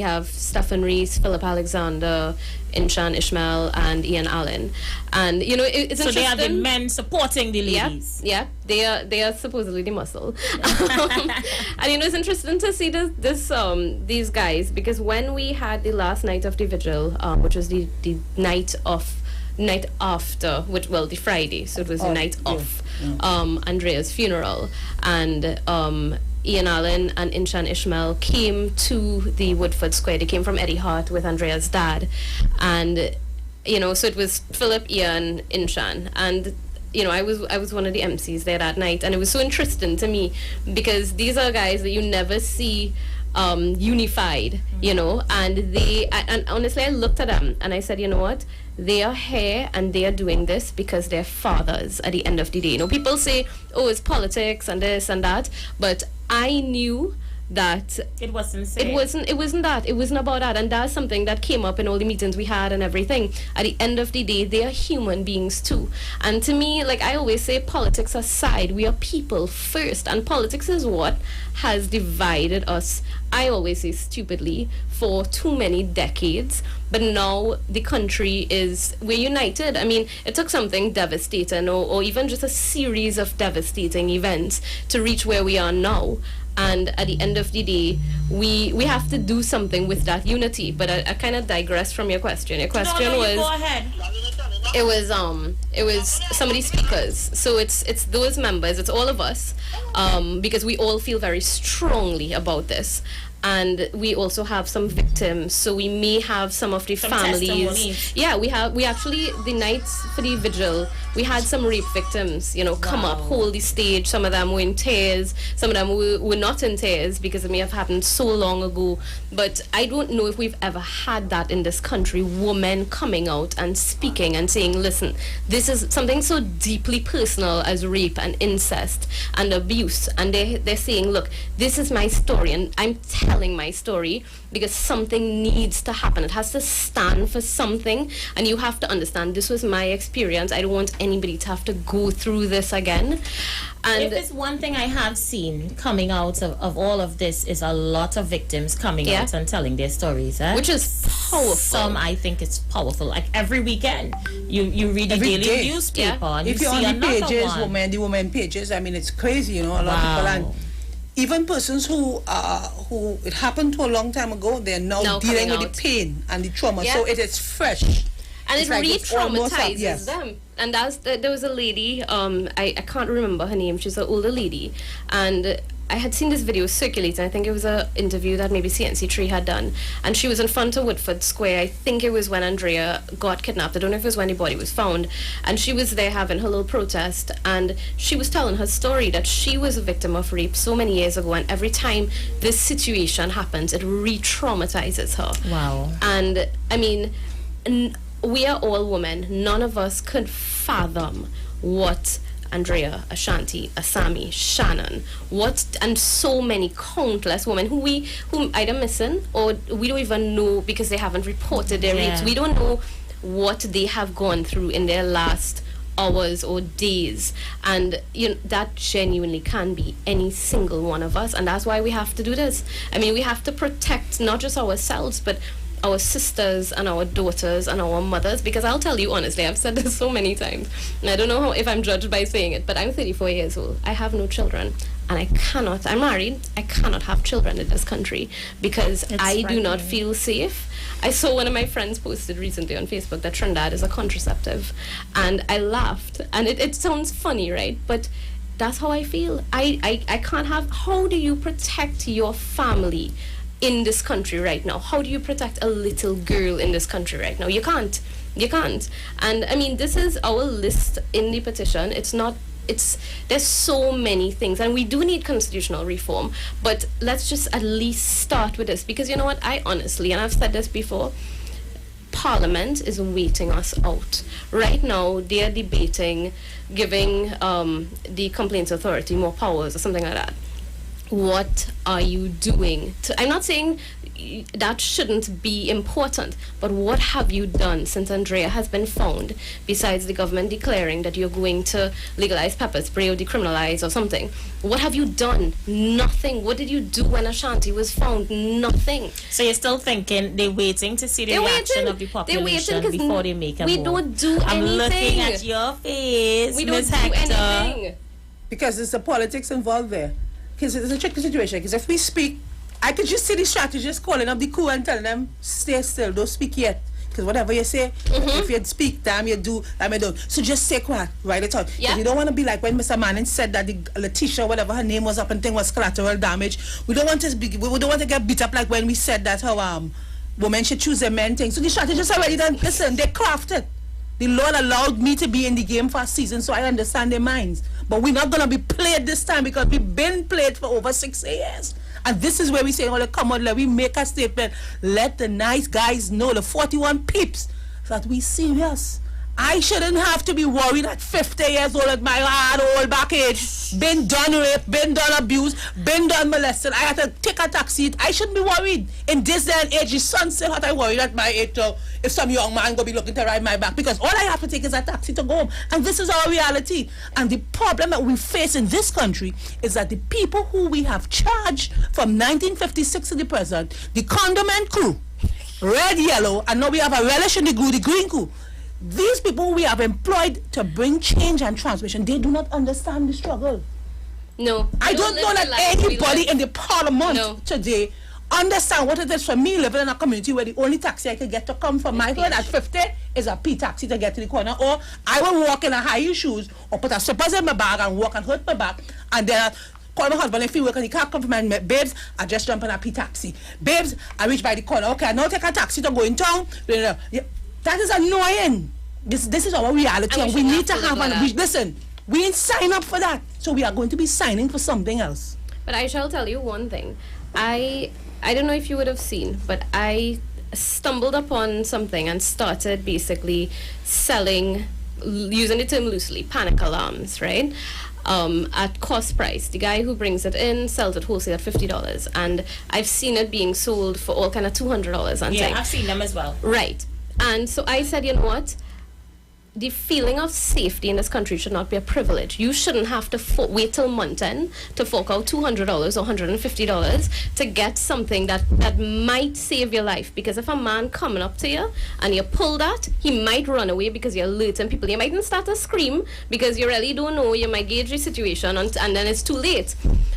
have Stephen Reese, Philip Alexander, Inchan Ishmael, and Ian Allen. And you know, it's so interesting. They are the men supporting the ladies. Yeah, they are supposedly the muscle. And you know, it's interesting to see these guys, because when we had the last night of the vigil, which was the night of night after, which, well, the Friday, so it was the night of Andrea's funeral, and Ian Allen and Inshan Ishmael came to the Woodford Square. They came from Eddie Hart with Andrea's dad, and so it was Philip, Ian, Inshan, and I was one of the MCs there that night, and it was so interesting to me because these are guys that you never see unified, and honestly I looked at them and I said, you know what, they are here and they are doing this because they're fathers at the end of the day. People say, oh, it's politics and this and that, but I knew that it wasn't that. It wasn't about that. And that's something that came up in all the meetings we had and everything. At the end of the day, they are human beings too. And to me, like I always say, politics aside, we are people first. And politics is what has divided us, I always say stupidly, for too many decades. But now the country we're united. I mean, it took something devastating or even just a series of devastating events to reach where we are now. And at the end of the day, we have to do something with that unity. But I kind of digress from your question. Your question was, go ahead. It was some of these speakers. So it's those members. It's all of us, because we all feel very strongly about this. And we also have some victims, so we may have some of the families. Testimonies. Yeah, we actually, the nights for the vigil, we had some rape victims, come up, hold the stage. Some of them were in tears, some of them were not in tears because it may have happened so long ago. But I don't know if we've ever had that in this country, women coming out and speaking and saying, listen, this is something so deeply personal as rape and incest and abuse. And they're saying, look, this is my story, and I'm telling my story because something needs to happen. It has to stand for something, and you have to understand this was my experience. I don't want anybody to have to go through this again. And if there's one thing I have seen coming out of all of this is a lot of victims coming out and telling their stories, which is powerful. Some I think it's powerful. Like every weekend, you read the Every daily day. newspaper and if you you're see on the another pages, one. the women pages, I mean, it's crazy, a lot of people, and even persons who it happened to a long time ago, they're now dealing with the pain and the trauma, so it is fresh. And it's it like it's almost re-traumatizes them. And there was a lady, I can't remember her name, she's an older lady, and I had seen this video circulating. I think it was an interview that maybe CNC3 had done, and she was in front of Woodford Square. I think it was when Andrea got kidnapped. I don't know if it was when the body was found, and she was there having her little protest, and she was telling her story that she was a victim of rape so many years ago, and every time this situation happens, it re-traumatizes her. Wow. And I mean, we are all women. None of us could fathom what Andrea, Ashanti, Asami, Shannon, and so many countless women who either missing or we don't even know because they haven't reported their rapes. We don't know what they have gone through in their last hours or days, and that genuinely can be any single one of us, and that's why we have to do this. I mean, we have to protect not just ourselves, but our sisters and our daughters and our mothers, because I'll tell you honestly, I've said this so many times, and I don't know if I'm judged by saying it, but I'm 34 years old. I have no children, and I'm married, I cannot have children in this country because I do not feel safe. I saw one of my friends posted recently on Facebook that Trinidad is a contraceptive, and I laughed, and it sounds funny, right? But that's how I feel. I can't have. How do you protect your family in this country right now? How do you protect a little girl in this country right now? You can't. And I mean, this is our list in the petition. There's so many things, and we do need constitutional reform, but let's just at least start with this, because you know what, I honestly, and I've said this before, Parliament is waiting us out. Right now, they are debating giving the Complaints Authority more powers or something like that. What are you doing? I'm not saying that shouldn't be important, but what have you done since Andrea has been found, besides the government declaring that you're going to legalize pepper spray or decriminalize or something? What have you done? Nothing. What did you do when Ashanti was found? Nothing. So you're still thinking they're waiting to see the reaction of the population before they make a move? We don't do anything. I'm looking at your face, we don't Ms. do Hector. anything. Because there's the politics involved there. Because it's a tricky situation. Because if we speak, I could just see the strategists calling up the coup and telling them, stay still, don't speak yet. Because whatever you say, if you speak, damn, you do, damn, you don't. So just say quiet, write it out. Yeah. You don't want to be like when Mr. Manning said that the Letitia, whatever her name was up and thing was collateral damage. We don't want to get beat up like when we said that how women should choose their men thing. So the strategists already done, listen, they crafted. The Lord allowed me to be in the game for a season, so I understand their minds. But we're not going to be played this time because we've been played for over 6 years. And this is where we say, well, come on, let we make a statement. Let the nice guys know, the 41 peeps, that we serious. I shouldn't have to be worried at 50 years old at my hard old back age. Been done raped, been done abused, been done molested. I had to take a taxi. I shouldn't be worried. In this day and age, the sun say what I worried at my age if some young man gonna be looking to ride my back, because all I have to take is a taxi to go home. And this is our reality. And the problem that we face in this country is that the people who we have charged from 1956 to the present, the condiment crew, red, yellow, and now we have a relish in the green crew. These people we have employed to bring change and transmission, they do not understand the struggle. No. I don't know that anybody in the parliament today understand what it is for me living in a community where the only taxi I can get to come from my hood at 50 is a P taxi to get to the corner, or I will walk in a high heel shoes or put a slippers in my bag and walk and hurt my back, and then call my husband if he work and he can't come from my babes, I just jump in a P taxi. Babes, I reach by the corner, okay, I now take a taxi to go in town. That is annoying. This is our reality, and we need to have listen, we didn't sign up for that, so we are going to be signing for something else. But I shall tell you one thing. I don't know if you would have seen, but I stumbled upon something and started basically selling, using the term loosely, panic alarms, right? At cost price. The guy who brings it in sells it wholesale at $50, and I've seen it being sold for all kind of $200 and yeah, I've seen them as well. Right. And so I said, you know what? The feeling of safety in this country should not be a privilege. You shouldn't have to wait till month end to fork out $200 or $150 to get something that might save your life. Because if a man coming up to you and you pull that, he might run away because you're alerting people. You mightn't start to scream because you really don't know. You might gauge the situation and then it's too late.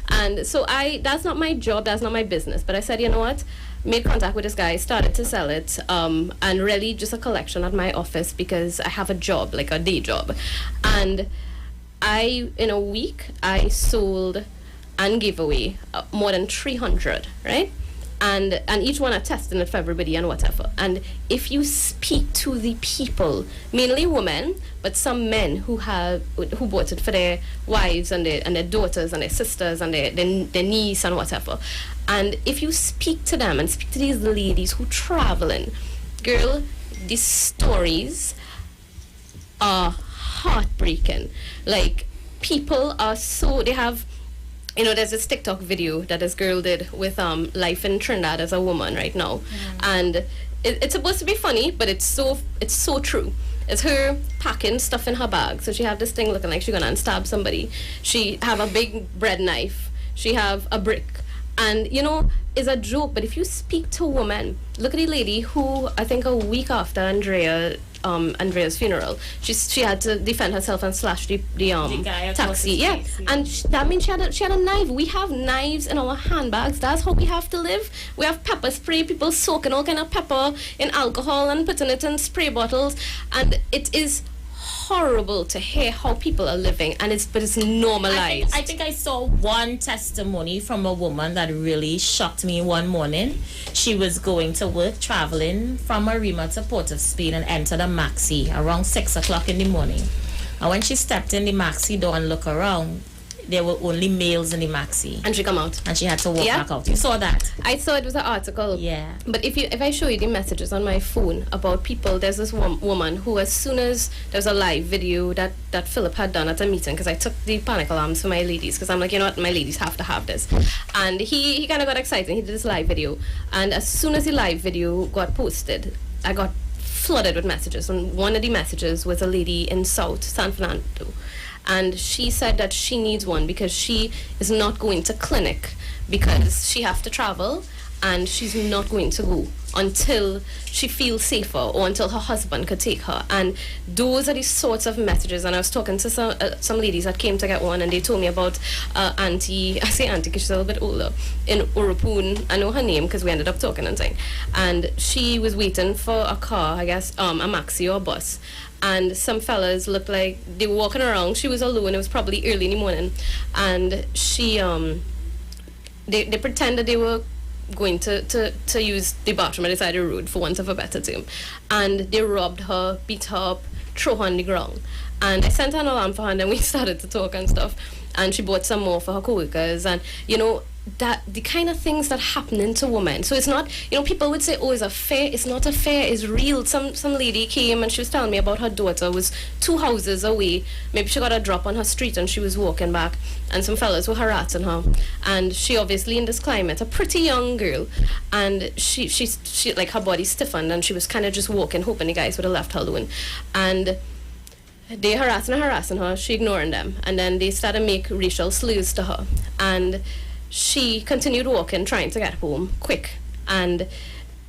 And so that's not my job, that's not my business. But I said, you know what? Made contact with this guy, started to sell it, and really just a collection at my office because I have a job, like a day job. And in a week, I sold and gave away more than 300, right? And each one are testing it for everybody and whatever. And if you speak to the people, mainly women, but some men who bought it for their wives and their daughters and their sisters and their niece and whatever. And if you speak to them and speak to these ladies who traveling, girl, these stories are heartbreaking. Like, people are they have, you know, there's this TikTok video that this girl did with life in Trinidad as a woman right now. And it's supposed to be funny, but it's so true. It's her packing stuff in her bag. So she have this thing looking like she's gonna stab somebody. She have a big bread knife. She have a brick. And, you know, it's a joke, but if you speak to a woman, look at the lady who, I think a week after Andrea's funeral, she had to defend herself and slash the taxi. Yeah, and that means she had a knife. We have knives in our handbags. That's how we have to live. We have pepper spray, people soaking all kind of pepper in alcohol and putting it in spray bottles, and it is horrible to hear how people are living, but it's normalized. I think I saw one testimony from a woman that really shocked me one morning. She was going to work, traveling from Arima to Port of Spain, and entered a maxi around 6 o'clock in the morning. And when she stepped in the maxi door and looked around, there were only males in the maxi. And she come out. And she had to walk back out. You saw that? I saw it was an article. Yeah. But if I show you the messages on my phone about people, there's this woman who, as soon as there's a live video that Philip had done at a meeting, because I took the panic alarms for my ladies, because I'm like, you know what, my ladies have to have this. And he kind of got excited. He did this live video. And as soon as the live video got posted, I got flooded with messages. And one of the messages was a lady in South San Fernando. And she said that she needs one because she is not going to clinic because she have to travel, and she's not going to go until she feels safer or until her husband could take her. And those are the sorts of messages. And I was talking to some ladies that came to get one, and they told me about auntie, I say auntie because she's a little bit older, in Urupoon. I know her name because we ended up talking and saying. And she was waiting for a car, I guess, a maxi or a bus. And some fellas looked like they were walking around. She was alone. It was probably early in the morning. And she, they pretended they were going to use the bathroom at the side of the road, for want of a better term. And they robbed her, beat her up, threw her on the ground. And I sent her an alarm for her, and then we started to talk and stuff. And she bought some more for her co-workers. And, you know, that the kind of things that happening to women. So it's not, you know, people would say, oh, it's a fair. It's not a fair, it's real. Some lady came and she was telling me about her daughter was 2 houses away. Maybe she got a drop on her street and she was walking back, and some fellas were harassing her. And she obviously, in this climate, a pretty young girl, and she like, her body stiffened, and she was kind of just walking, hoping the guys would have left her alone. And they harassing her, she ignoring them, and then they started to make racial slurs to her. And she continued walking, trying to get home quick. And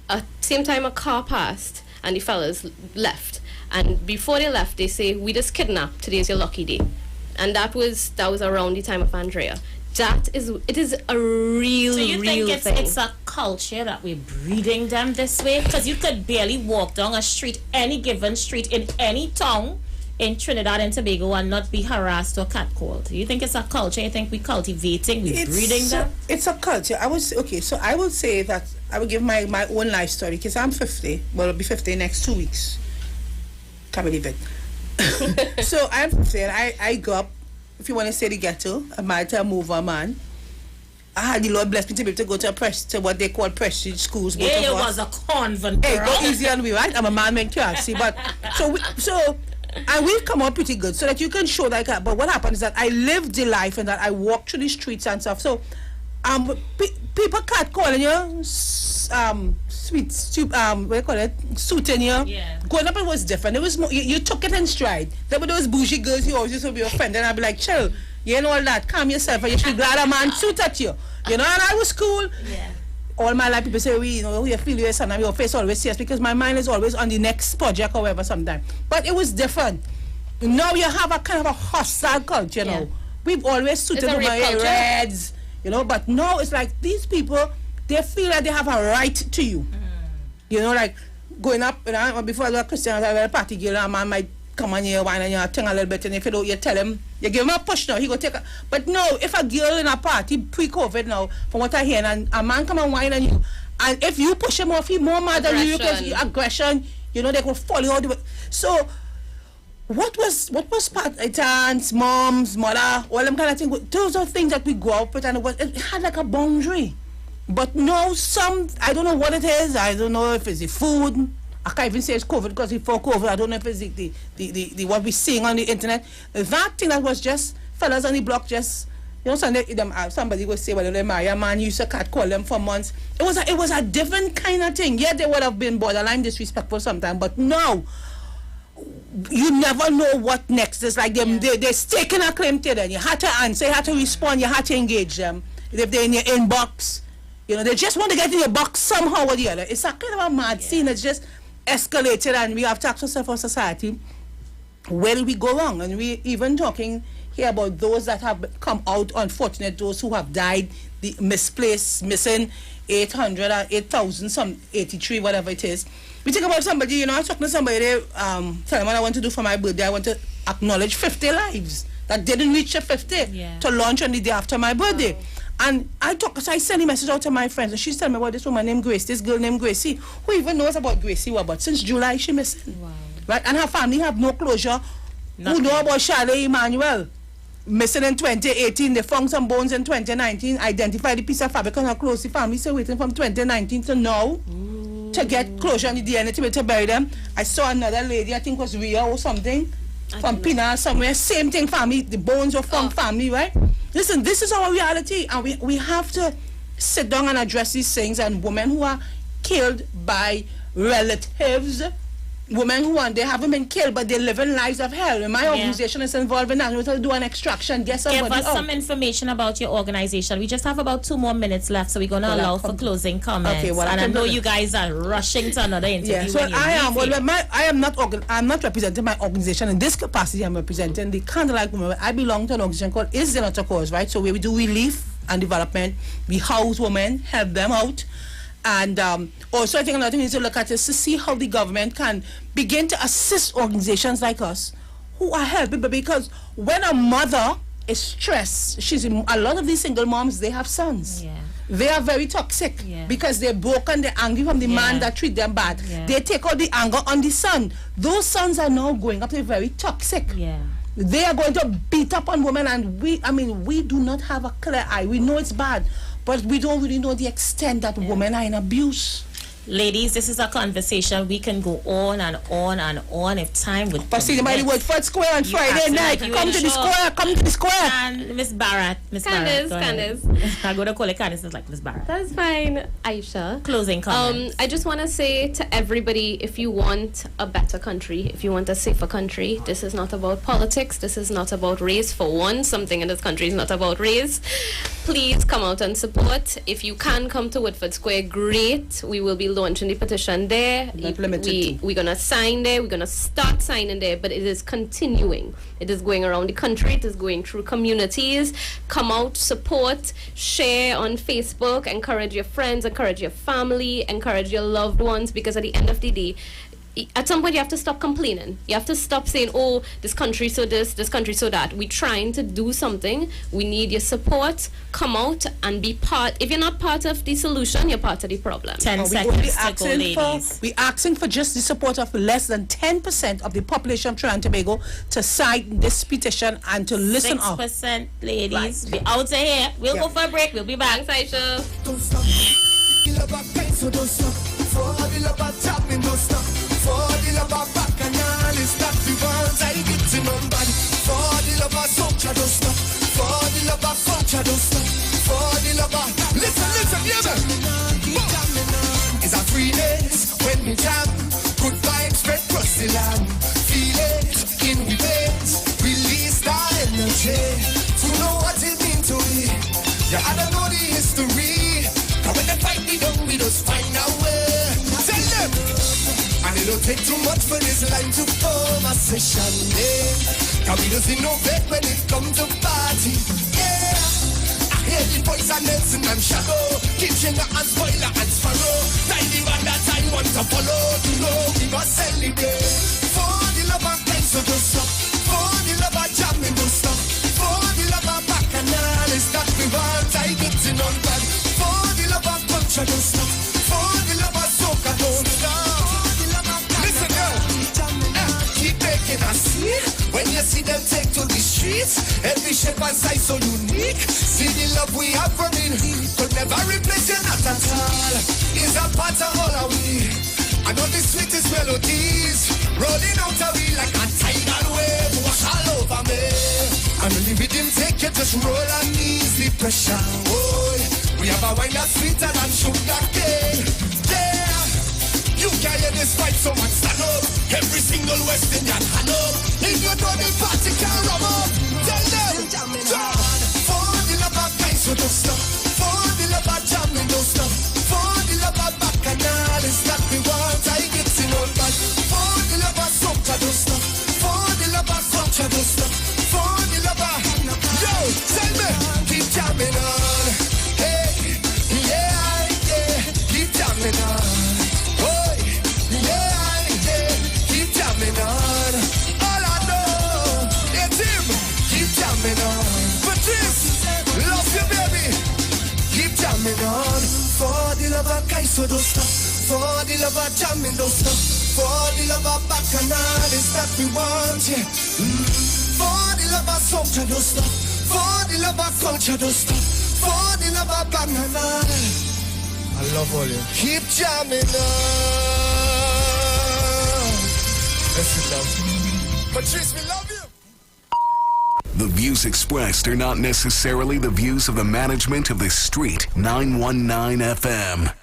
at the same time, a car passed, and the fellas left. And before they left, they say, we just kidnapped, today's your lucky day. And that was around the time of Andrea. It is a real, so you real think thing. it's a culture that we're breeding them this way? Because you could barely walk down a street, any given street in any town in Trinidad and Tobago, and not be harassed or catcalled. You think it's a culture? You think we're cultivating, we're breeding them? It's a culture. I will say that I will give my own life story, because I'm 50. Well, I'll be 50 next 2 weeks. Can't believe it. So I'm 50, and I grew up, if you want to say the ghetto, I married to a mover man. I had the Lord bless me to be able to go to what they call prestige schools. Yeah, it was a convent. Hey, go easy on me, right? I'm a man when you see, but and we've come out pretty good, so that you can show that. But what happened is that I lived the life, and that I walked through the streets and stuff. So, people can't call you, sweet, what do you call it, suiting you. Yeah. Growing up, it was different. It was more, you took it in stride. There were those bougie girls who always used to be offended, and I'd be like, chill, you know all that, calm yourself, and you should be glad a man suit at you. You know, and I was cool. Yeah. All my life, people say, we feel you, sometimes your face always serious, because my mind is always on the next project or whatever sometimes. But it was different. Now you have a kind of a hostile culture, you know. We've always suited to my reds, you know, but now it's like these people, they feel like they have a right to you. You know, like going up, you know, before I was a Christian, I was a party girl, a man might come on here, wine and you thing a little bit, and if you don't, you tell him, you give him a push now, he go take a, but no, if a girl in a party, pre-COVID now, from what I hear, and a man come and wine on you, and if you push him off, he more mad than you, because aggression, you know, they could fall you out the way. So, what was part, aunts, moms, mother, all them kind of things, those are things that we go up with, and it had like a boundary. But no, I don't know what it is, I don't know if it's the food, I can't even say it's COVID, because before COVID, I don't know if it's the what we're seeing on the internet. That thing that was just fellas on the block, just, you know, somebody would say, well, they marry a man, used to call them for months. It was a different kind of thing. Yeah, they would have been borderline disrespectful sometimes, but no, you never know what next. It's like they're staking a claim to them. You had to answer, you had to respond, you had to engage them. If they're in your inbox, you know, they just want to get in your box somehow or the other. It's a kind of a mad scene. It's just escalated, and we have to ask ourselves, our society, where do we go wrong? And we even talking here about those that have come out unfortunate, those who have died, the misplaced, missing 800 or 8,000, some 83, whatever it is. We think about somebody, you know, I was talking to somebody, tell them what I want to do for my birthday. I want to acknowledge 50 lives that didn't reach the 50 to launch on the day after my birthday. Wow. And so I sent a message out to my friends, and she's telling me about this woman named Grace, this girl named Gracie, who even knows about Gracie, but since July she missing. Wow. Right? And her family have no closure. Nothing. Who know about Charlie Emmanuel? Missing in 2018, they found some bones in 2019, identified the piece of fabric on her clothes. The family still waiting from 2019 to now to get closure on the DNA to be able to bury them. I saw another lady, I think was Ria or something, from Pina somewhere, same thing, family, the bones were from family, right? Listen, this is our reality, and we have to sit down and address these things. And women who are killed by relatives, women who they haven't been killed, but they're living lives of hell. And my organization is involved in that. We have to do an extraction, get somebody Give us some information about your organization. We just have about 2 more minutes left, so we're going to allow for closing comments. Okay, well, and I know you guys are rushing to another interview. Yeah, so I'm not representing my organization in this capacity. I'm representing the Candlelight Women. I belong to an organization called Is There Not a Cause, right? So where we do relief and development, we house women, help them out. And also, I think another thing we need to look at is to see how the government can begin to assist organizations like us who are helping. But because when a mother is stressed, a lot of these single moms, they have sons. Yeah. They are very toxic because they're broken, they're angry from the man that treat them bad. Yeah. They take out the anger on the son. Those sons are now growing up, they're very toxic. Yeah. They are going to beat up on women, and we do not have a clear eye. We know it's bad, but we don't really know the extent that women are in abuse. Ladies, this is a conversation. We can go on and on and on if time would. But see, the Woodford Square on Friday night. Come to the square. Come to the square. And Miss Barrett. Candice. I'm going to call it Candice. It's like Miss Barrett. That's fine, Aisha. Closing comments. I just want to say to everybody, if you want a better country, if you want a safer country, this is not about politics. This is not about race. For one, something in this country is not about race. Please come out and support. If you can come to Woodford Square, great. We will be launching the petition there. We're going to sign there. We're going to start signing there, but it is continuing. It is going around the country. It is going through communities. Come out, support, share on Facebook, encourage your friends, encourage your family, encourage your loved ones, because at the end of the day, at some point you have to stop complaining. You have to stop saying, oh, this country so this country so that. We're trying to do something. We need your support. Come out and be part. If you're not part of the solution, you're part of the problem. 10 seconds to go, ladies. We're asking for just the support of less than 10% of the population of Trinidad and Tobago to sign this petition and to listen up. 6%, ladies. Right. Be out of here. We'll go for a break. We'll be back. Thanks, Aisha. Don't stop. For the love of tapping, don't stop. For the love of bacchanal, it's not the ones I get to nobody. For the love of soldier, don't stop. For the love of culture, don't stop. For the love of... Listen, yeah. It's a free days when we jam. Good vibes spread across the land. Feel it in the veins. Release the energy. To know what it means to me. Yeah, I don't know the history. Cause when they fight me down, we just find our way. Tell them. And it don't take too much for this line to form a session, yeah. Cause we don't see no bet when it comes to party, yeah. I hear the voice of Nelson and Shadow, Kitchen and Spoiler and Sparrow. Tidy one that I want to follow. To know we must celebrate. For the love of time, so don't stop. For the love of jamming, don't stop. For the love of bacchanal, it's that we want. I get to know that. For the love of culture, don't stop. For the love of soca, don't stop. Listen, girl, keep making us see. When you see them take to the streets, every shape and size so unique. See the love we have running, could never replace you, not at all. Is a part of all of we. I know the sweetest melodies, rolling out of we like a tidal wave, wash all over me. And when the rhythm take you, just roll and ease the pressure. Oh, we have a wine that's sweeter than sugar cane. Yeah, you can't hear this fight, so man stand up. Every single West Indian hand up. If you know the party can't rub up, tell them, John. For the love of time, so don't stop. For the love of jamming, don't stop. For the love of bacchanal, it's not the want I get in on back. For the love of soca, don't stop. For the love of culture, don't stop. For the love of... Yo, tell me, keep jamming on. Hey, yeah, keep jamming on. Oh, yeah, keep jamming on. All I know, it's him, keep jamming on. Patrice, love you, baby. Keep jamming on. For the love of Kaiso, don't stop. For the love of jamming, don't stop. For the love of bacchanal, it's that we want, yeah. For the love of soca, don't stop. For the love of culture, don't stop. For the love of bacchanal, I love all you. Keep jamming on. That's it, love. Patrice, we love you. The views expressed are not necessarily the views of the management of the Street 919 FM.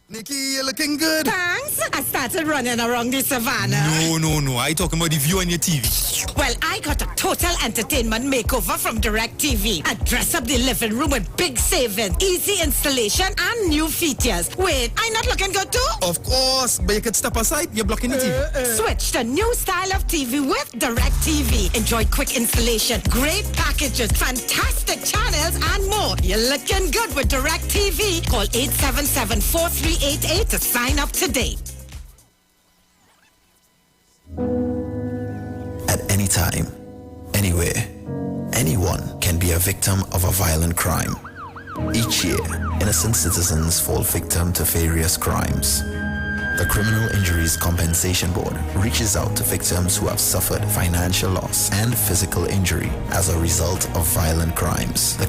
Nikki, you're looking good. Thanks. I started running around the savannah. No. I talking about the view on your TV. Well, I got a total entertainment makeover from Direct TV. I dress up the living room with big savings, easy installation, and new features. Wait, I not looking good too? Of course, but you could step aside. You're blocking the TV. Switch to new style of TV with Direct TV. Enjoy quick installation, great packages, fantastic channels, and more. You're looking good with Direct TV. Call 877-4388 to sign up today. At any time, anywhere, anyone can be a victim of a violent crime. Each year, innocent citizens fall victim to various crimes. The Criminal Injuries Compensation Board reaches out to victims who have suffered financial loss and physical injury as a result of violent crimes. The